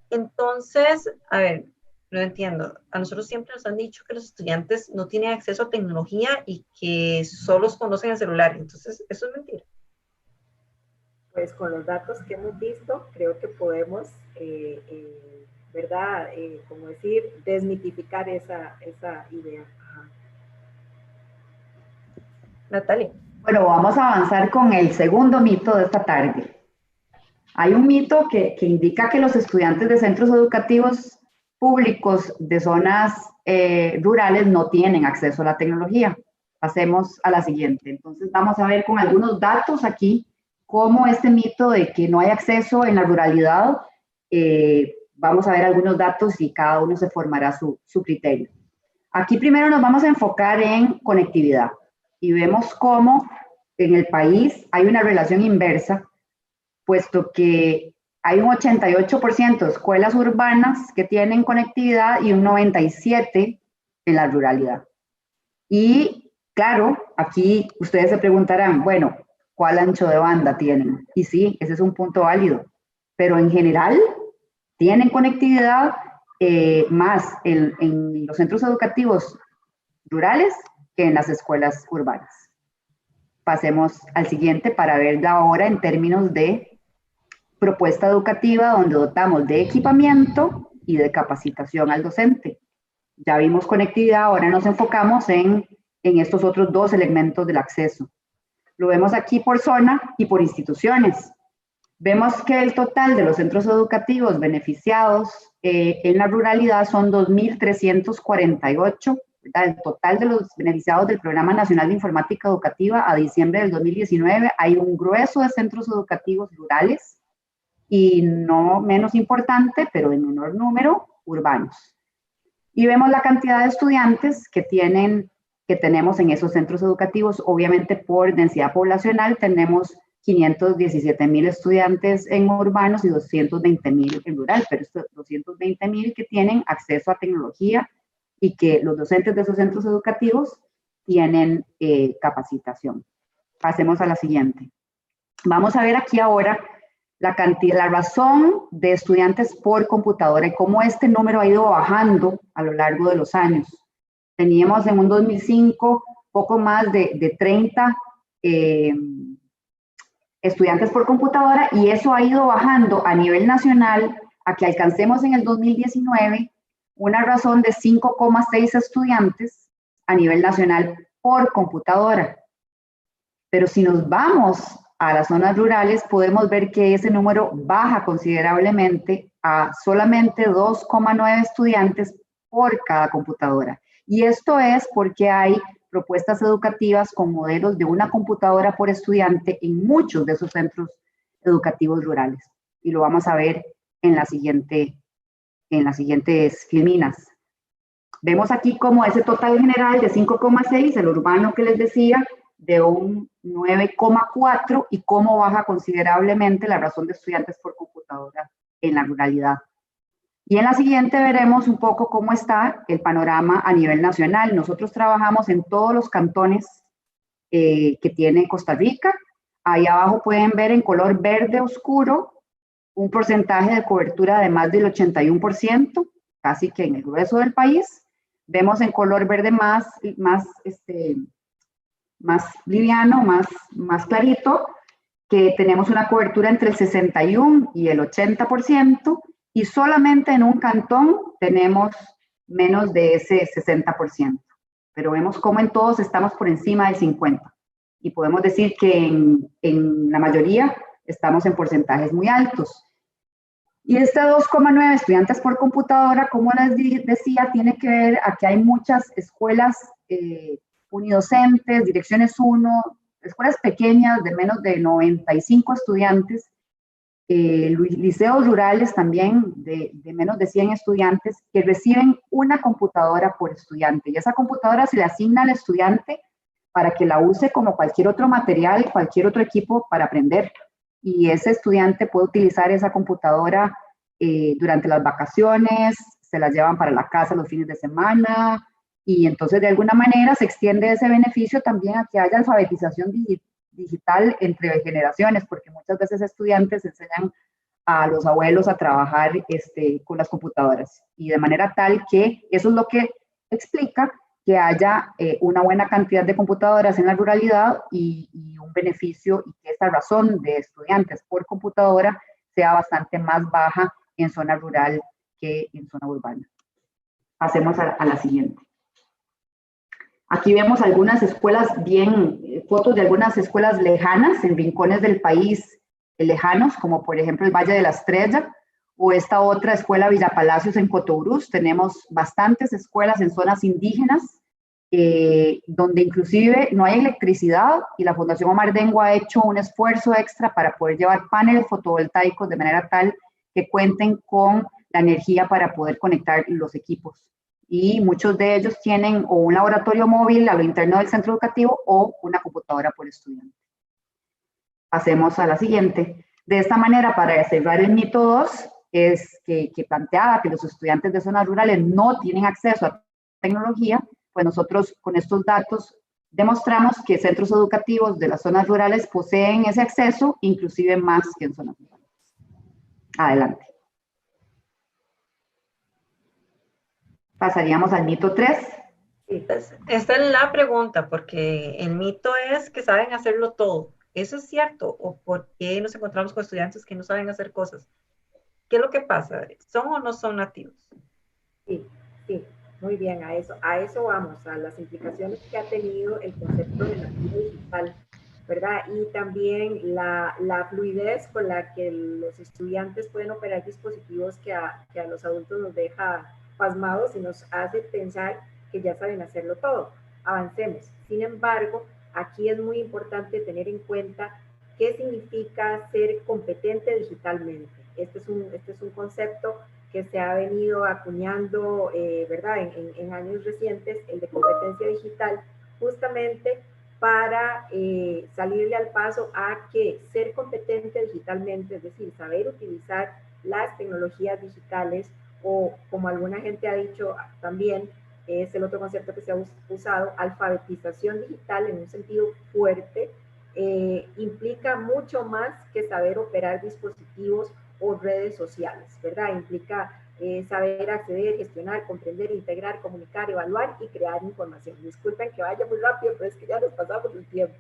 Entonces, a ver, no entiendo. A nosotros siempre nos han dicho que los estudiantes no tienen acceso a tecnología y que solo conocen el celular. Entonces, eso es mentira. Pues con los datos que hemos visto, creo que podemos, ¿verdad? Como decir, desmitificar esa idea. Ajá. Natalia. Bueno, vamos a avanzar con el segundo mito de esta tarde. Hay un mito que indica que los estudiantes de centros educativos públicos de zonas rurales no tienen acceso a la tecnología. Pasemos a la siguiente. Entonces vamos a ver con algunos datos aquí cómo este mito de que no hay acceso en la ruralidad, vamos a ver algunos datos y cada uno se formará su criterio. Aquí primero nos vamos a enfocar en conectividad y vemos cómo en el país hay una relación inversa, puesto que hay un 88% de escuelas urbanas que tienen conectividad y un 97% en la ruralidad. Y claro, aquí ustedes se preguntarán, bueno, ¿cuál ancho de banda tienen? Y sí, ese es un punto válido, pero en general tienen conectividad más en los centros educativos rurales que en las escuelas urbanas. Pasemos al siguiente para verla ahora en términos de propuesta educativa, donde dotamos de equipamiento y de capacitación al docente. Ya vimos conectividad, ahora nos enfocamos en estos otros dos elementos del acceso. Lo vemos aquí por zona y por instituciones. Vemos que el total de los centros educativos beneficiados en la ruralidad son 2.348. El total de los beneficiados del Programa Nacional de Informática Educativa a diciembre del 2019. Hay un grueso de centros educativos rurales y no menos importante, pero en menor número, urbanos. Y vemos la cantidad de estudiantes que tenemos en esos centros educativos. Obviamente por densidad poblacional tenemos 517,000 estudiantes en urbanos y 220,000 en rural, pero estos 220,000 que tienen acceso a tecnología y que los docentes de esos centros educativos tienen capacitación. Pasemos a la siguiente. Vamos a ver aquí ahora la razón de estudiantes por computadora y cómo este número ha ido bajando a lo largo de los años. Teníamos en un 2005 poco más de 30 estudiantes por computadora y eso ha ido bajando a nivel nacional a que alcancemos en el 2019 una razón de 5,6 estudiantes a nivel nacional por computadora. Pero si nos vamos a las zonas rurales, podemos ver que ese número baja considerablemente a solamente 2,9 estudiantes por cada computadora. Y esto es porque hay propuestas educativas con modelos de una computadora por estudiante en muchos de esos centros educativos rurales. Y lo vamos a ver en las siguientes filminas. Vemos aquí como ese total general de 5,6, el urbano que les decía, de un 9,4 y cómo baja considerablemente la razón de estudiantes por computadora en la ruralidad. Y en la siguiente veremos un poco cómo está el panorama a nivel nacional. Nosotros trabajamos en todos los cantones que tiene Costa Rica. Ahí abajo pueden ver en color verde oscuro un porcentaje de cobertura de más del 81%, casi que en el grueso del país. Vemos en color verde más liviano, más clarito, que tenemos una cobertura entre el 61 y el 80%, y solamente en un cantón tenemos menos de ese 60%. Pero vemos cómo en todos estamos por encima del 50%. Y podemos decir que en la mayoría estamos en porcentajes muy altos. Y este 2,9 estudiantes por computadora, como les decía, tiene que ver a que hay muchas escuelas unidocentes, direcciones 1, escuelas pequeñas de menos de 95 estudiantes, liceos rurales también de menos de 100 estudiantes que reciben una computadora por estudiante. Y esa computadora se le asigna al estudiante para que la use como cualquier otro material, cualquier otro equipo para aprender. Y ese estudiante puede utilizar esa computadora durante las vacaciones, se la llevan para la casa los fines de semana, y entonces de alguna manera se extiende ese beneficio también a que haya alfabetización digital entre generaciones, porque muchas veces estudiantes enseñan a los abuelos a trabajar con las computadoras, y de manera tal que eso es lo que explica que haya una buena cantidad de computadoras en la ruralidad y un beneficio, y que esa razón de estudiantes por computadora sea bastante más baja en zona rural que en zona urbana. Pasemos a la siguiente. Aquí vemos algunas escuelas fotos de algunas escuelas lejanas, en rincones del país lejanos, como por ejemplo el Valle de la Estrella, o esta otra escuela Villa Palacios en Cotobruz. Tenemos bastantes escuelas en zonas indígenas, donde inclusive no hay electricidad, y la Fundación Omar Dengo ha hecho un esfuerzo extra para poder llevar paneles fotovoltaicos de manera tal que cuenten con la energía para poder conectar los equipos. Y muchos de ellos tienen o un laboratorio móvil a lo interno del centro educativo o una computadora por estudiante. Pasemos a la siguiente. De esta manera, para cerrar el mito 2, es que planteaba que los estudiantes de zonas rurales no tienen acceso a tecnología, pues nosotros con estos datos demostramos que centros educativos de las zonas rurales poseen ese acceso, inclusive más que en zonas rurales. Adelante. Pasaríamos al mito 3. Sí, esta es la pregunta, porque el mito es que saben hacerlo todo. ¿Eso es cierto? ¿O por qué nos encontramos con estudiantes que no saben hacer cosas? ¿Qué es lo que pasa? ¿Son o no son nativos? Sí, muy bien, a eso vamos, a las implicaciones que ha tenido el concepto de nativo digital, ¿verdad? Y también la fluidez con la que los estudiantes pueden operar dispositivos que a los adultos nos deja pasmados y nos hace pensar que ya saben hacerlo todo. Avancemos. Sin embargo, aquí es muy importante tener en cuenta qué significa ser competente digitalmente. Este es un concepto que se ha venido acuñando, ¿verdad? En años recientes, el de competencia digital, justamente para salirle al paso a que ser competente digitalmente, es decir, saber utilizar las tecnologías digitales, o como alguna gente ha dicho también, es el otro concepto que se ha usado, alfabetización digital en un sentido fuerte, implica mucho más que saber operar dispositivos o redes sociales, ¿verdad? Implica saber acceder, gestionar, comprender, integrar, comunicar, evaluar y crear información. Disculpen que vaya muy rápido, pero es que ya nos pasamos el tiempo.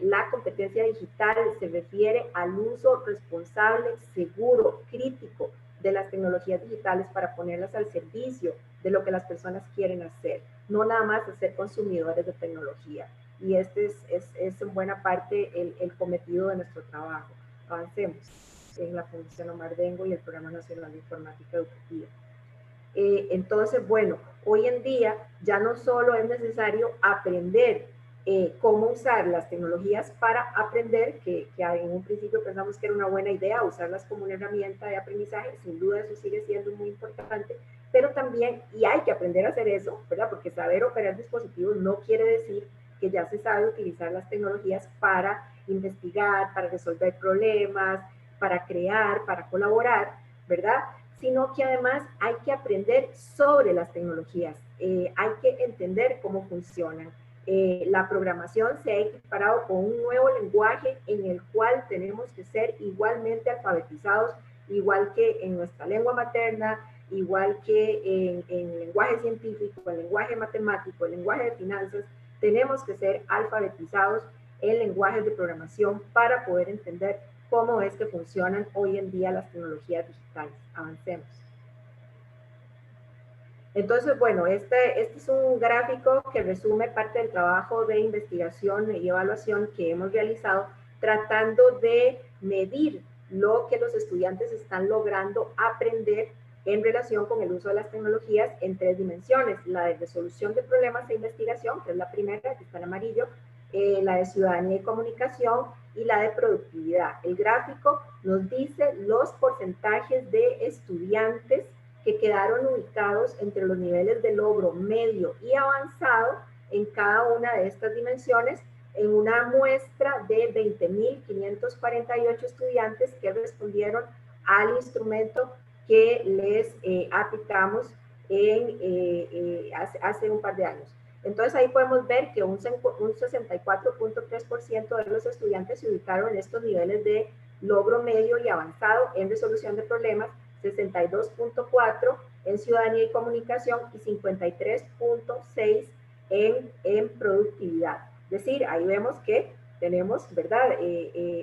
La competencia digital se refiere al uso responsable, seguro, crítico de las tecnologías digitales para ponerlas al servicio de lo que las personas quieren hacer, no nada más ser consumidores de tecnología. Y este es en buena parte el cometido de nuestro trabajo. Avancemos en la Fundación Omar Dengo y el Programa Nacional de Informática Educativa. Entonces, bueno, hoy en día ya no solo es necesario aprender cómo usar las tecnologías para aprender, que en un principio pensamos que era una buena idea usarlas como una herramienta de aprendizaje, sin duda eso sigue siendo muy importante, pero también, y hay que aprender a hacer eso, ¿verdad? Porque saber operar dispositivos no quiere decir que ya se sabe utilizar las tecnologías para investigar, para resolver problemas, para crear, para colaborar, ¿verdad? Sino que además hay que aprender sobre las tecnologías, hay que entender cómo funcionan. La programación se ha equiparado con un nuevo lenguaje en el cual tenemos que ser igualmente alfabetizados, igual que en nuestra lengua materna, igual que en lenguaje científico, en lenguaje matemático, en lenguaje de finanzas. Tenemos que ser alfabetizados en lenguajes de programación para poder entender cómo es que funcionan hoy en día las tecnologías digitales. Avancemos. Entonces, bueno, este es un gráfico que resume parte del trabajo de investigación y evaluación que hemos realizado tratando de medir lo que los estudiantes están logrando aprender en relación con el uso de las tecnologías en 3 dimensiones: la de resolución de problemas e investigación, que es la primera, que está en amarillo, la de ciudadanía y comunicación, y la de productividad. El gráfico nos dice los porcentajes de estudiantes que quedaron ubicados entre los niveles de logro medio y avanzado en cada una de estas dimensiones, en una muestra de 20.548 estudiantes que respondieron al instrumento que les aplicamos hace un par de años. Entonces ahí podemos ver que un 64.3% de los estudiantes se ubicaron en estos niveles de logro medio y avanzado en resolución de problemas, 62.4% en ciudadanía y comunicación y 53.6% en productividad. Es decir, ahí vemos que tenemos, ¿verdad?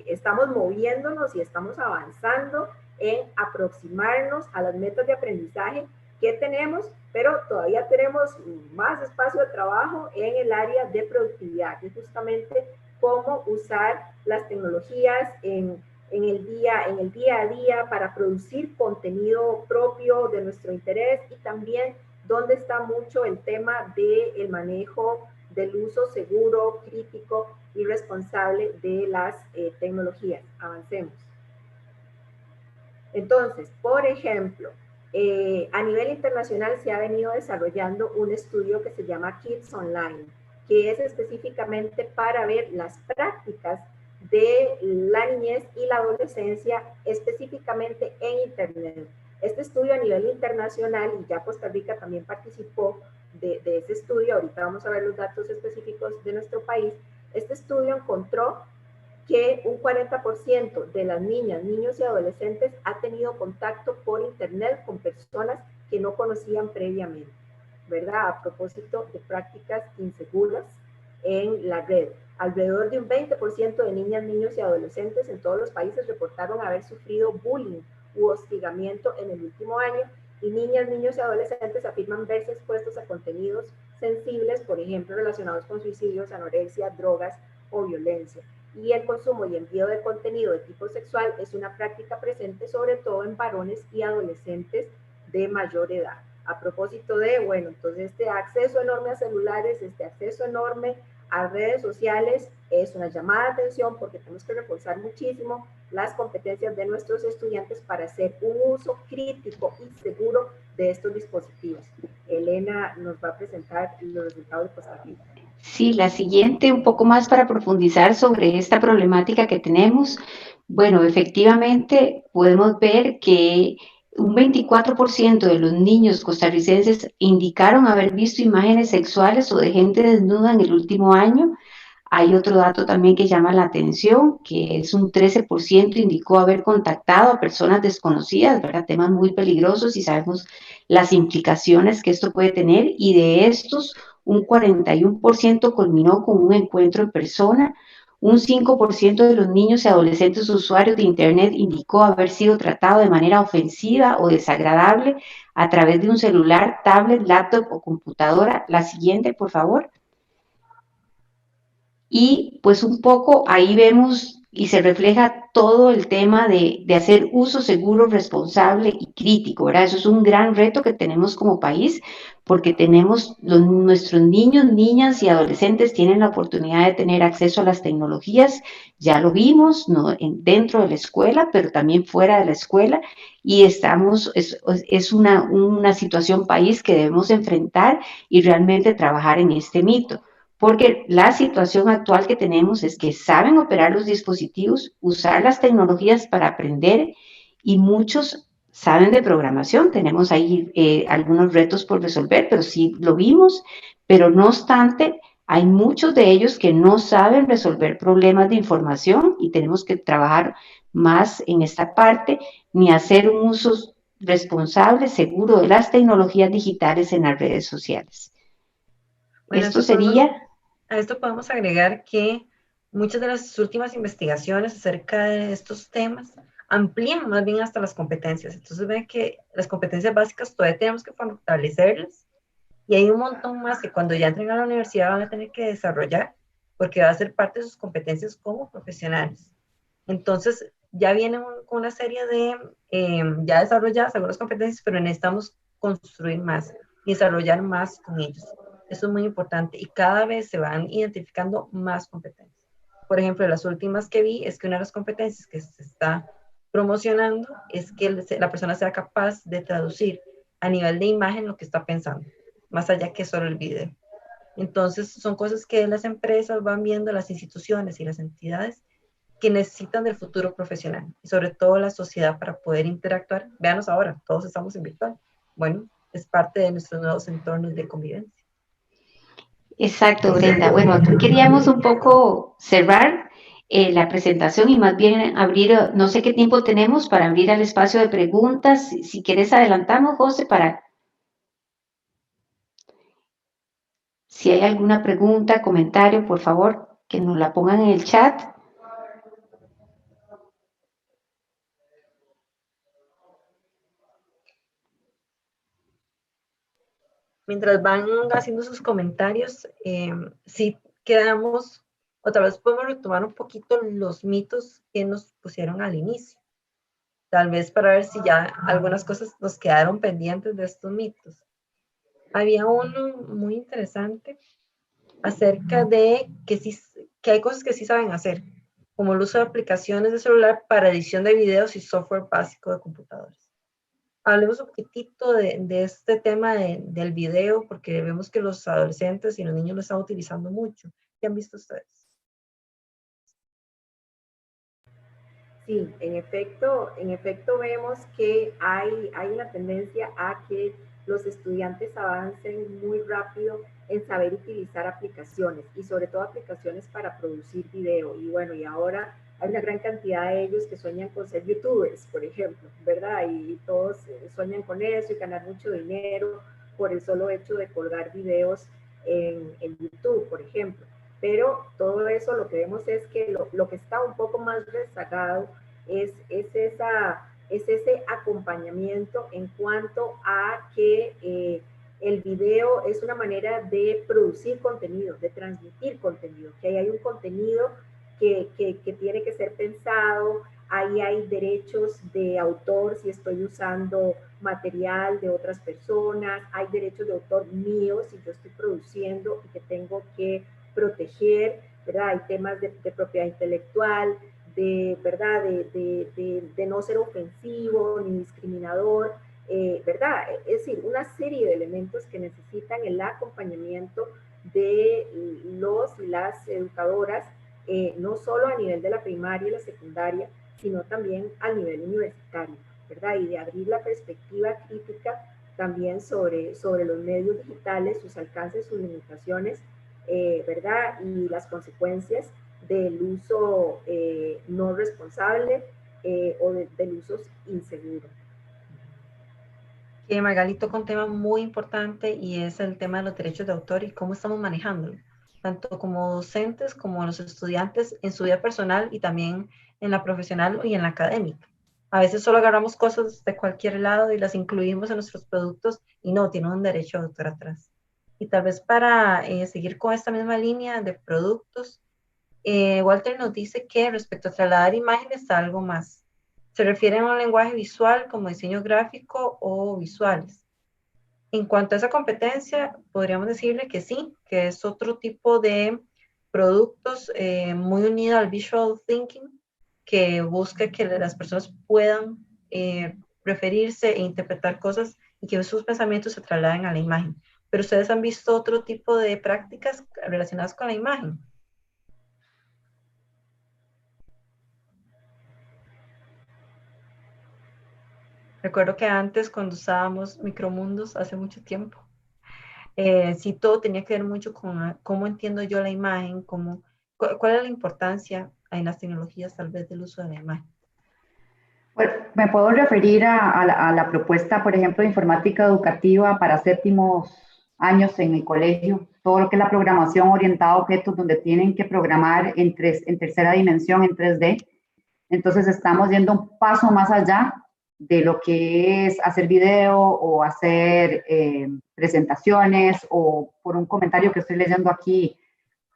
Estamos moviéndonos y estamos avanzando en aproximarnos a las metas de aprendizaje que tenemos, pero todavía tenemos más espacio de trabajo en el área de productividad, que es justamente cómo usar las tecnologías en el día a día para producir contenido propio de nuestro interés, y también donde está mucho el tema del manejo del uso seguro, crítico y responsable de las tecnologías. Avancemos. Entonces, por ejemplo, a nivel internacional se ha venido desarrollando un estudio que se llama Kids Online, que es específicamente para ver las prácticas de la niñez y la adolescencia específicamente en Internet. Este estudio a nivel internacional, y ya Costa Rica también participó de ese estudio, ahorita vamos a ver los datos específicos de nuestro país. Este estudio encontró que un 40% de las niñas, niños y adolescentes ha tenido contacto por Internet con personas que no conocían previamente, ¿verdad? A propósito de prácticas inseguras en la red. Alrededor de un 20% de niñas, niños y adolescentes en todos los países reportaron haber sufrido bullying u hostigamiento en el último año, y niñas, niños y adolescentes afirman verse expuestos a contenidos sensibles, por ejemplo, relacionados con suicidios, anorexia, drogas o violencia. Y el consumo y envío de contenido de tipo sexual es una práctica presente sobre todo en varones y adolescentes de mayor edad. A propósito de, bueno, entonces este acceso enorme a celulares, este acceso enorme a redes sociales es una llamada de atención, porque tenemos que reforzar muchísimo las competencias de nuestros estudiantes para hacer un uso crítico y seguro de estos dispositivos. Elena nos va a presentar los resultados de Costa Rica. Sí, la siguiente, un poco más para profundizar sobre esta problemática que tenemos. Bueno, efectivamente podemos ver que un 24% de los niños costarricenses indicaron haber visto imágenes sexuales o de gente desnuda en el último año. Hay otro dato también que llama la atención, que es un 13% indicó haber contactado a personas desconocidas, ¿verdad? Temas muy peligrosos y sabemos las implicaciones que esto puede tener, y de estos un 41% culminó con un encuentro en persona, un 5% de los niños y adolescentes usuarios de Internet indicó haber sido tratado de manera ofensiva o desagradable a través de un celular, tablet, laptop o computadora. La siguiente, por favor. Y pues un poco ahí vemos y se refleja todo el tema de hacer uso seguro, responsable y crítico, ¿verdad? Eso es un gran reto que tenemos como país, porque tenemos, nuestros niños, niñas y adolescentes tienen la oportunidad de tener acceso a las tecnologías, ya lo vimos, ¿no? Dentro de la escuela, pero también fuera de la escuela, y es una situación país que debemos enfrentar y realmente trabajar en este mito. Porque la situación actual que tenemos es que saben operar los dispositivos, usar las tecnologías para aprender y muchos saben de programación. Tenemos ahí algunos retos por resolver, pero sí lo vimos, pero no obstante, hay muchos de ellos que no saben resolver problemas de información y tenemos que trabajar más en esta parte, ni hacer un uso responsable, seguro de las tecnologías digitales en las redes sociales. Bueno, Esto sería... A esto podemos agregar que muchas de las últimas investigaciones acerca de estos temas amplían más bien hasta las competencias. Entonces ven que las competencias básicas todavía tenemos que fortalecerlas y hay un montón más que cuando ya entren a la universidad van a tener que desarrollar porque va a ser parte de sus competencias como profesionales. Entonces ya vienen con una serie de ya desarrolladas algunas competencias, pero necesitamos construir más y desarrollar más con ellos. Eso es muy importante y cada vez se van identificando más competencias. Por ejemplo, las últimas que vi es que una de las competencias que se está promocionando es que la persona sea capaz de traducir a nivel de imagen lo que está pensando, más allá que solo el video. Entonces, son cosas que las empresas van viendo, las instituciones y las entidades que necesitan del futuro profesional y sobre todo la sociedad para poder interactuar. Véanos ahora, todos estamos en virtual. Bueno, es parte de nuestros nuevos entornos de convivencia. Exacto, Brenda. Bueno, aquí queríamos un poco cerrar la presentación y más bien abrir, no sé qué tiempo tenemos para abrir al espacio de preguntas. Si quieres adelantamos, José, para si hay alguna pregunta, comentario, por favor, que nos la pongan en el chat. Mientras van haciendo sus comentarios, sí quedamos, otra vez podemos retomar un poquito los mitos que nos pusieron al inicio. Tal vez para ver si ya algunas cosas nos quedaron pendientes de estos mitos. Había uno muy interesante acerca de que hay cosas que sí saben hacer, como el uso de aplicaciones de celular para edición de videos y software básico de computadores. Hablemos un poquitito de este tema del video, porque vemos que los adolescentes y los niños lo están utilizando mucho. ¿Qué han visto ustedes? Sí, en efecto vemos que hay una tendencia a que los estudiantes avancen muy rápido en saber utilizar aplicaciones y sobre todo aplicaciones para producir video. Y bueno, y ahora hay una gran cantidad de ellos que sueñan con ser youtubers, por ejemplo, ¿verdad? Y todos sueñan con eso y ganar mucho dinero por el solo hecho de colgar videos en YouTube, por ejemplo. Pero todo eso lo que vemos es que lo que está un poco más rezagado es ese acompañamiento en cuanto a que el video es una manera de producir contenido, de transmitir contenido, que ahí hay un contenido que tiene que ser pensado, ahí hay derechos de autor si estoy usando material de otras personas, hay derechos de autor míos si yo estoy produciendo y que tengo que proteger, ¿verdad? Hay temas de propiedad intelectual, ¿verdad? De no ser ofensivo ni discriminador, ¿verdad? Es decir, una serie de elementos que necesitan el acompañamiento de los y las educadoras, no solo a nivel de la primaria y la secundaria, sino también a nivel universitario, ¿verdad? Y de abrir la perspectiva crítica también sobre los medios digitales, sus alcances, sus limitaciones, ¿verdad? Y las consecuencias del uso no responsable o del uso inseguro. que Magali toca un tema muy importante y es el tema de los derechos de autor y cómo estamos manejándolo, tanto como docentes como los estudiantes en su vida personal y también en la profesional y en la académica. A veces solo agarramos cosas de cualquier lado y las incluimos en nuestros productos y no, tienen un derecho de autor atrás. Y tal vez para seguir con esta misma línea de productos, Walter nos dice que respecto a trasladar imágenes a algo más, se refiere a un lenguaje visual como diseño gráfico o visuales. En cuanto a esa competencia, podríamos decirle que sí, que es otro tipo de productos muy unido al visual thinking, que busca que las personas puedan referirse e interpretar cosas y que sus pensamientos se trasladen a la imagen. Pero ustedes han visto otro tipo de prácticas relacionadas con la imagen. Recuerdo que antes, cuando usábamos Micromundos, hace mucho tiempo, sí, todo tenía que ver mucho con cómo entiendo yo la imagen, cuál es la importancia en las tecnologías tal vez del uso de la imagen. Bueno, me puedo referir a la propuesta, por ejemplo, de informática educativa para séptimos años en el colegio, todo lo que es la programación orientada a objetos, donde tienen que programar en tercera dimensión, en 3D. Entonces estamos yendo un paso más allá de lo que es hacer video o hacer presentaciones o por un comentario que estoy leyendo aquí,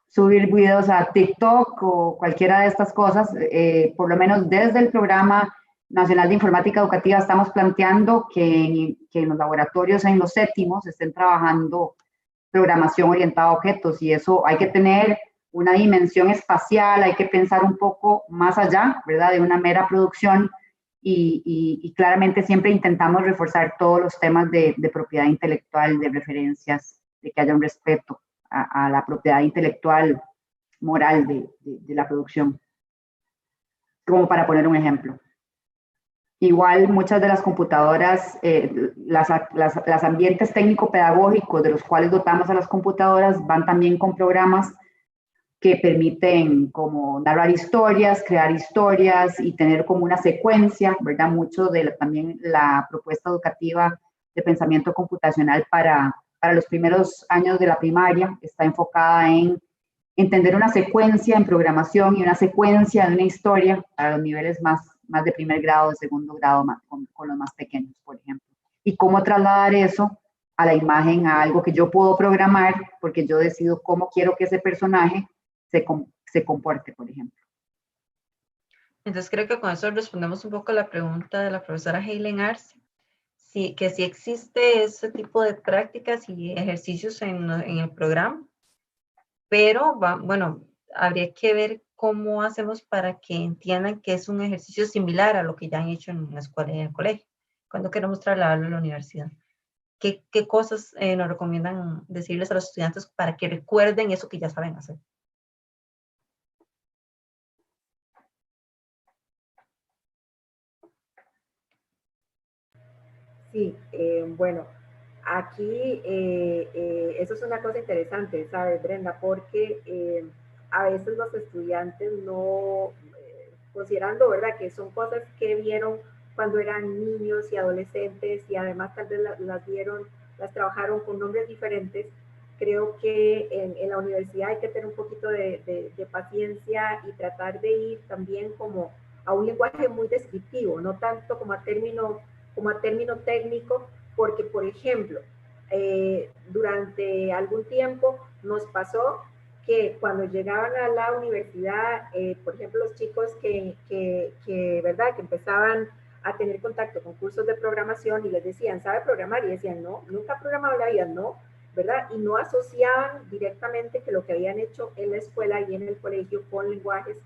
subir videos a TikTok o cualquiera de estas cosas. Por lo menos desde el Programa Nacional de Informática Educativa estamos planteando que en los laboratorios en los séptimos estén trabajando programación orientada a objetos, y eso hay que tener una dimensión espacial, hay que pensar un poco más allá, ¿verdad?, de una mera producción, y claramente siempre intentamos reforzar todos los temas de propiedad intelectual, de referencias, de que haya un respeto a la propiedad intelectual moral de la producción, como para poner un ejemplo. Igual muchas de las computadoras, las ambientes técnico-pedagógicos de los cuales dotamos a las computadoras van también con programas que permiten como narrar historias, crear historias y tener como una secuencia, ¿verdad? Mucho de también la propuesta educativa de pensamiento computacional para los primeros años de la primaria está enfocada en entender una secuencia en programación y una secuencia de una historia para los niveles más de primer grado, de segundo grado, con los más pequeños, por ejemplo. Y cómo trasladar eso a la imagen, a algo que yo puedo programar, porque yo decido cómo quiero que ese personaje se comporte, por ejemplo. Entonces creo que con eso respondemos un poco a la pregunta de la profesora Helen Arce, que si existe ese tipo de prácticas y ejercicios en el programa, pero bueno, habría que ver cómo hacemos para que entiendan que es un ejercicio similar a lo que ya han hecho en la escuela y en el colegio, cuando queremos trasladarlo a la universidad. ¿Qué cosas nos recomiendan decirles a los estudiantes para que recuerden eso que ya saben hacer? Sí, bueno, aquí eso es una cosa interesante, ¿sabes, Brenda? Porque a veces los estudiantes no, considerando, ¿verdad?, que son cosas que vieron cuando eran niños y adolescentes y además tal vez las trabajaron con nombres diferentes. Creo que en la universidad hay que tener un poquito de paciencia y tratar de ir también como a un lenguaje muy descriptivo, no tanto como a término técnico, porque, por ejemplo, durante algún tiempo nos pasó que cuando llegaban a la universidad, por ejemplo, los chicos ¿verdad?, que empezaban a tener contacto con cursos de programación y les decían, ¿sabe programar? Y decían, no, nunca he programado en la vida, no, ¿verdad? Y no asociaban directamente que lo que habían hecho en la escuela y en el colegio con lenguajes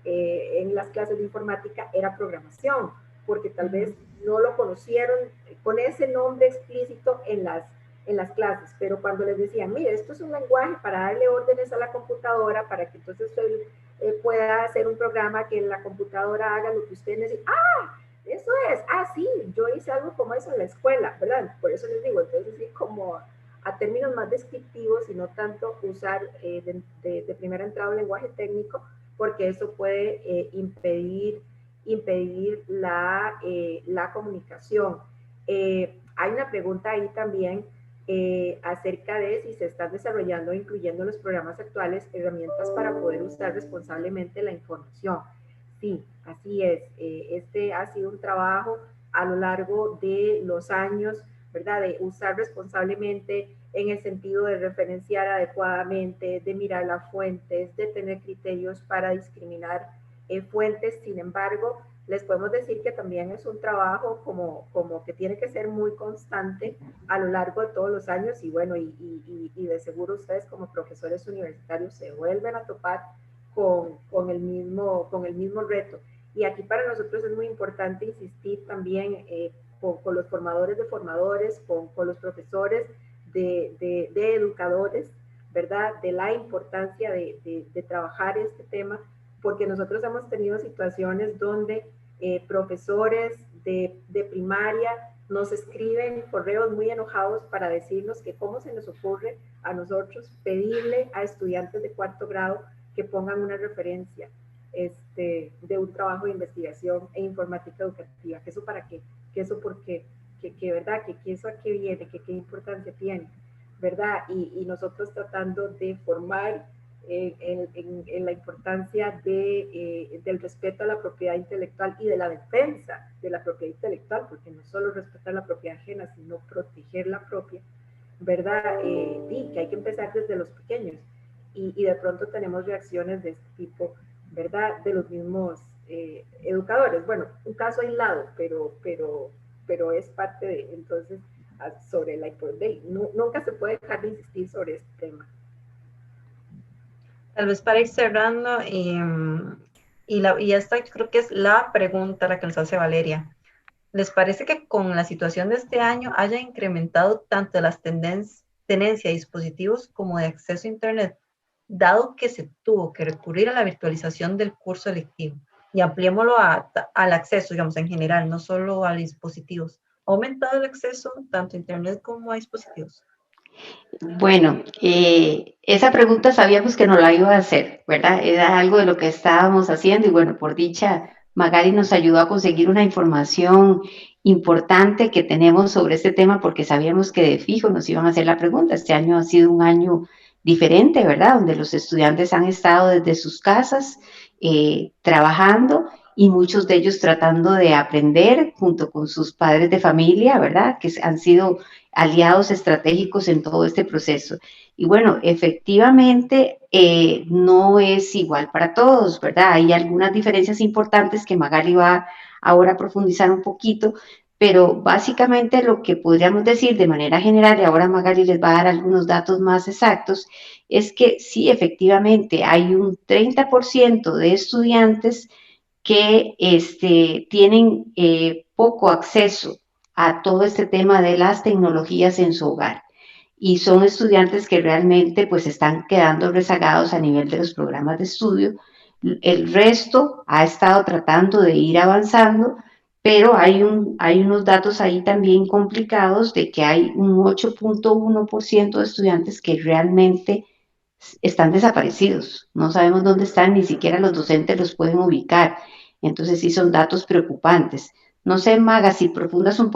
en las clases de informática era programación, porque tal vez no lo conocieron con ese nombre explícito en las clases, pero cuando les decían, mire, esto es un lenguaje para darle órdenes a la computadora, para que entonces él pueda hacer un programa que la computadora haga lo que usted necesita. ¡Ah! Eso es, sí, yo hice algo como eso en la escuela, ¿verdad? Por eso les digo, entonces sí, como a términos más descriptivos y no tanto usar de primera entrada un lenguaje técnico, porque eso puede impedir la comunicación. Hay una pregunta ahí también acerca de si se están desarrollando, incluyendo los programas actuales, herramientas para poder usar responsablemente la información. Sí, así es. Este ha sido un trabajo a lo largo de los años, ¿verdad? De usar responsablemente en el sentido de referenciar adecuadamente, de mirar las fuentes, de tener criterios para discriminar fuentes. Sin embargo, les podemos decir que también es un trabajo como que tiene que ser muy constante a lo largo de todos los años y bueno, y de seguro ustedes como profesores universitarios se vuelven a topar con el mismo reto. Y aquí para nosotros es muy importante insistir también con los formadores de formadores, con los profesores de educadores, ¿verdad? De la importancia de trabajar este tema, porque nosotros hemos tenido situaciones donde profesores de primaria nos escriben correos muy enojados para decirnos que cómo se nos ocurre a nosotros pedirle a estudiantes de cuarto grado que pongan una referencia de un trabajo de investigación e informática educativa. ¿Que eso para qué? ¿Que eso por qué? ¿Que verdad? ¿Que eso a qué viene? ¿Qué importancia tiene? ¿Verdad? Y nosotros tratando de formar en la importancia del respeto a la propiedad intelectual y de la defensa de la propiedad intelectual, porque no solo respetar la propiedad ajena, sino proteger la propia, ¿verdad? Y que hay que empezar desde los pequeños. Y de pronto tenemos reacciones de este tipo, ¿verdad? De los mismos educadores. Bueno, un caso aislado, pero es parte de, entonces, sobre la importancia. Nunca se puede dejar de insistir sobre este tema. Tal vez para ir cerrando, y esta yo creo que es la pregunta la que nos hace Valeria. ¿Les parece que con la situación de este año haya incrementado tanto las tendencias de dispositivos como de acceso a Internet, dado que se tuvo que recurrir a la virtualización del curso electivo? Y ampliémoslo al acceso, digamos, en general, no solo a dispositivos. ¿Ha aumentado el acceso tanto a Internet como a dispositivos? Bueno, esa pregunta sabíamos que nos la iba a hacer, ¿verdad? Era algo de lo que estábamos haciendo y bueno, por dicha, Magali nos ayudó a conseguir una información importante que tenemos sobre este tema porque sabíamos que de fijo nos iban a hacer la pregunta. Este año ha sido un año diferente, ¿verdad? Donde los estudiantes han estado desde sus casas trabajando y muchos de ellos tratando de aprender junto con sus padres de familia, ¿verdad? Que han sido aliados estratégicos en todo este proceso. Y bueno, efectivamente no es igual para todos, ¿verdad? Hay algunas diferencias importantes que Magali va ahora a profundizar un poquito, pero básicamente lo que podríamos decir de manera general, y ahora Magali les va a dar algunos datos más exactos, es que sí, efectivamente, hay un 30% de estudiantes que tienen poco acceso a todo este tema de las tecnologías en su hogar. Y son estudiantes que realmente pues están quedando rezagados a nivel de los programas de estudio. El resto ha estado tratando de ir avanzando, pero hay unos datos ahí también complicados de que hay un 8.1% de estudiantes que realmente están desaparecidos. No sabemos dónde están, ni siquiera los docentes los pueden ubicar. Entonces sí son datos preocupantes. No sé, Maga, si profundices un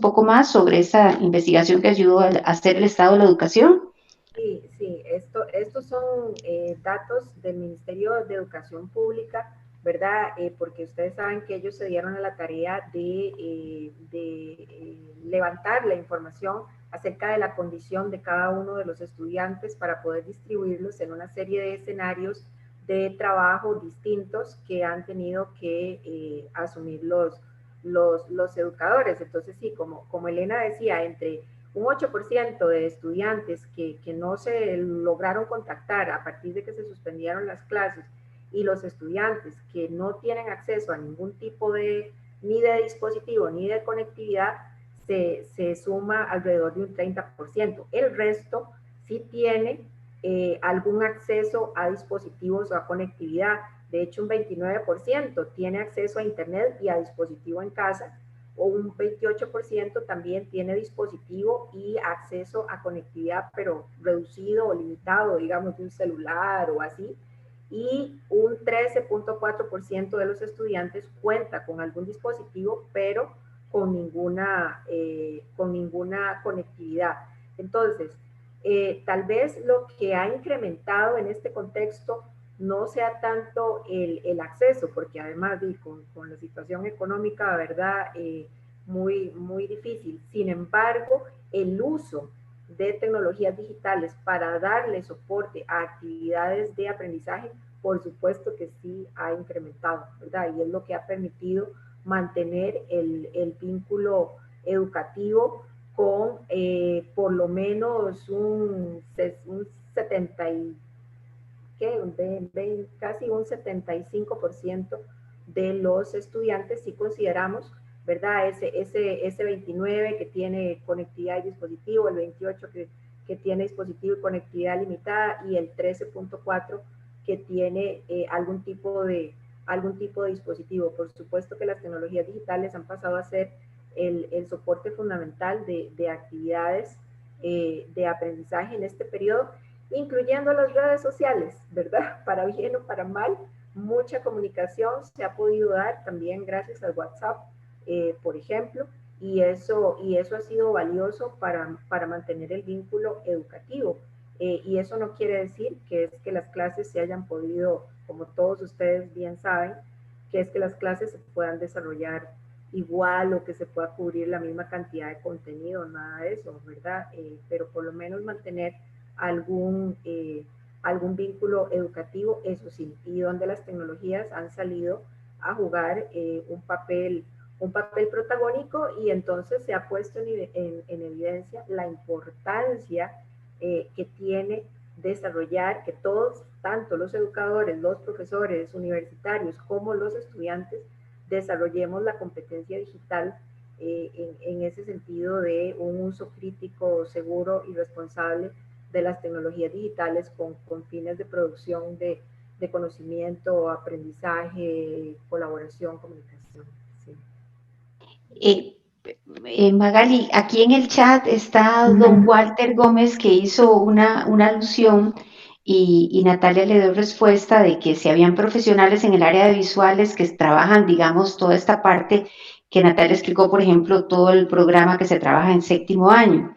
poco más sobre esa investigación que ayudó a hacer el Estado de la Educación. Sí, estos son datos del Ministerio de Educación Pública, ¿verdad? Porque ustedes saben que ellos se dieron a la tarea de levantar la información acerca de la condición de cada uno de los estudiantes para poder distribuirlos en una serie de escenarios de trabajo distintos que han tenido que asumir los educadores. Entonces, sí, como Elena decía, entre un 8% de estudiantes que no se lograron contactar a partir de que se suspendieron las clases y los estudiantes que no tienen acceso a ningún tipo ni de dispositivo ni de conectividad, se suma alrededor de un 30%. El resto sí tiene algún acceso a dispositivos o a conectividad. De hecho, un 29% tiene acceso a Internet y a dispositivo en casa, o un 28% también tiene dispositivo y acceso a conectividad, pero reducido o limitado, digamos, de un celular o así. Y un 13.4% de los estudiantes cuenta con algún dispositivo, pero con ninguna conectividad. Entonces, tal vez lo que ha incrementado en este contexto no sea tanto el acceso, porque además con la situación económica, ¿verdad? Muy, muy difícil. Sin embargo, el uso de tecnologías digitales para darle soporte a actividades de aprendizaje, por supuesto que sí ha incrementado, ¿verdad? Y es lo que ha permitido mantener el vínculo educativo con por lo menos un 70 casi un 75% de los estudiantes, si consideramos, ¿verdad? Ese 29 que tiene conectividad y dispositivo, el 28 que tiene dispositivo y conectividad limitada, y el 13.4 que tiene algún tipo de dispositivo. Por supuesto que las tecnologías digitales han pasado a ser el soporte fundamental de actividades de aprendizaje en este periodo, incluyendo las redes sociales, ¿verdad? Para bien o para mal, mucha comunicación se ha podido dar también gracias al WhatsApp, por ejemplo, y eso ha sido valioso para mantener el vínculo educativo. Y eso no quiere decir que es que las clases se hayan podido, como todos ustedes bien saben, que es que las clases se puedan desarrollar igual o que se pueda cubrir la misma cantidad de contenido, nada de eso, ¿verdad? Pero por lo menos mantener algún vínculo educativo, eso sí, y donde las tecnologías han salido a jugar un papel protagónico, y entonces se ha puesto en evidencia la importancia que tiene desarrollar que todos, tanto los educadores, los profesores universitarios como los estudiantes, desarrollemos la competencia digital en ese sentido de un uso crítico, seguro y responsable de las tecnologías digitales con fines de producción de conocimiento, aprendizaje, colaboración, comunicación. Sí. Magali, aquí en el chat está don Walter Gómez, que hizo una alusión y Natalia le dio respuesta de que si habían profesionales en el área de visuales que trabajan, digamos, toda esta parte que Natalia explicó, por ejemplo, todo el programa que se trabaja en séptimo año.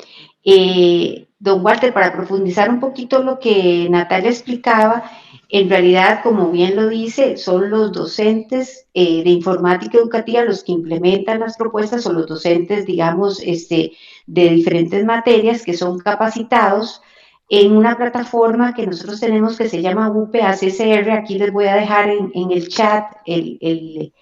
Don Walter, para profundizar un poquito lo que Natalia explicaba, en realidad, como bien lo dice, son los docentes de informática educativa los que implementan las propuestas, o los docentes, digamos, de diferentes materias que son capacitados en una plataforma que nosotros tenemos que se llama UPACCR. Aquí les voy a dejar en el chat el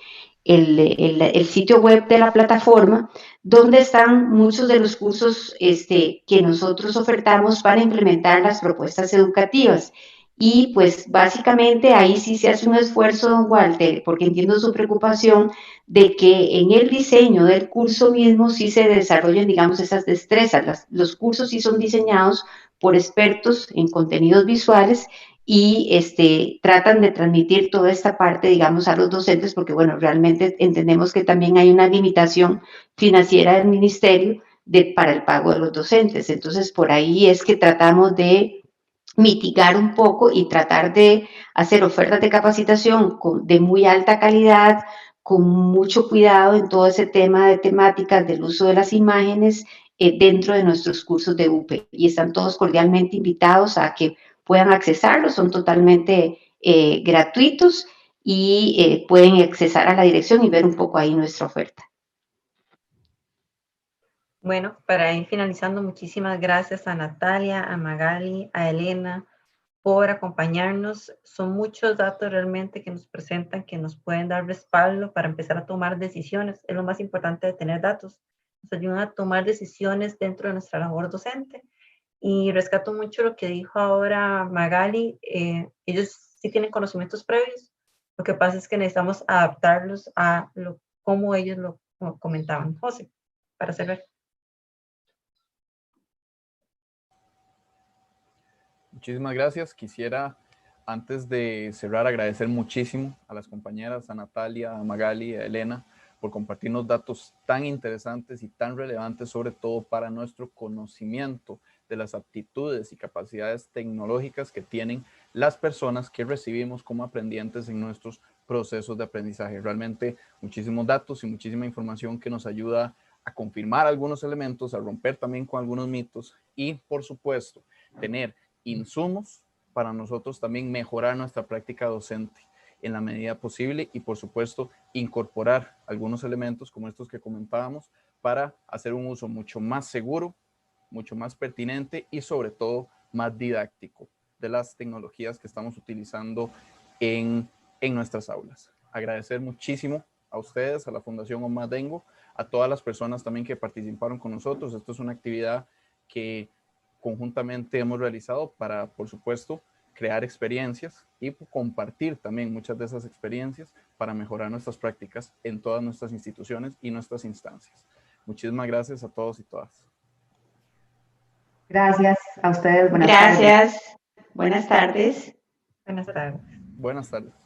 sitio web de la plataforma, donde están muchos de los cursos que nosotros ofertamos para implementar las propuestas educativas. Y pues básicamente ahí sí se hace un esfuerzo, don Walter, porque entiendo su preocupación de que en el diseño del curso mismo sí se desarrollen, digamos, esas destrezas. Los cursos sí son diseñados por expertos en contenidos visuales y tratan de transmitir toda esta parte, digamos, a los docentes, porque, bueno, realmente entendemos que también hay una limitación financiera del ministerio para el pago de los docentes. Entonces, por ahí es que tratamos de mitigar un poco y tratar de hacer ofertas de capacitación de muy alta calidad, con mucho cuidado en todo ese tema de temáticas del uso de las imágenes dentro de nuestros cursos de UPE. Y están todos cordialmente invitados a que puedan accesarlos, son totalmente gratuitos y pueden accesar a la dirección y ver un poco ahí nuestra oferta. Bueno, para ir finalizando, muchísimas gracias a Natalia, a Magali, a Elena por acompañarnos. Son muchos datos realmente que nos presentan, que nos pueden dar respaldo para empezar a tomar decisiones. Es lo más importante de tener datos. Nos ayudan a tomar decisiones dentro de nuestra labor docente. Y rescato mucho lo que dijo ahora Magali. Ellos sí tienen conocimientos previos. Lo que pasa es que necesitamos adaptarlos a cómo ellos lo comentaban. José, para cerrar. Muchísimas gracias. Quisiera, antes de cerrar, agradecer muchísimo a las compañeras, a Natalia, a Magali, a Elena, por compartirnos datos tan interesantes y tan relevantes, sobre todo para nuestro conocimiento de las aptitudes y capacidades tecnológicas que tienen las personas que recibimos como aprendientes en nuestros procesos de aprendizaje. Realmente muchísimos datos y muchísima información que nos ayuda a confirmar algunos elementos, a romper también con algunos mitos y, por supuesto, tener insumos para nosotros también mejorar nuestra práctica docente en la medida posible y, por supuesto, incorporar algunos elementos como estos que comentábamos para hacer un uso mucho más seguro, mucho más pertinente y, sobre todo, más didáctico de las tecnologías que estamos utilizando en nuestras aulas. Agradecer muchísimo a ustedes, a la Fundación Omadengo, a todas las personas también que participaron con nosotros. Esto es una actividad que conjuntamente hemos realizado para, por supuesto, crear experiencias y compartir también muchas de esas experiencias para mejorar nuestras prácticas en todas nuestras instituciones y nuestras instancias. Muchísimas gracias a todos y todas. Gracias a ustedes. Gracias. Buenas tardes. Buenas tardes. Buenas tardes.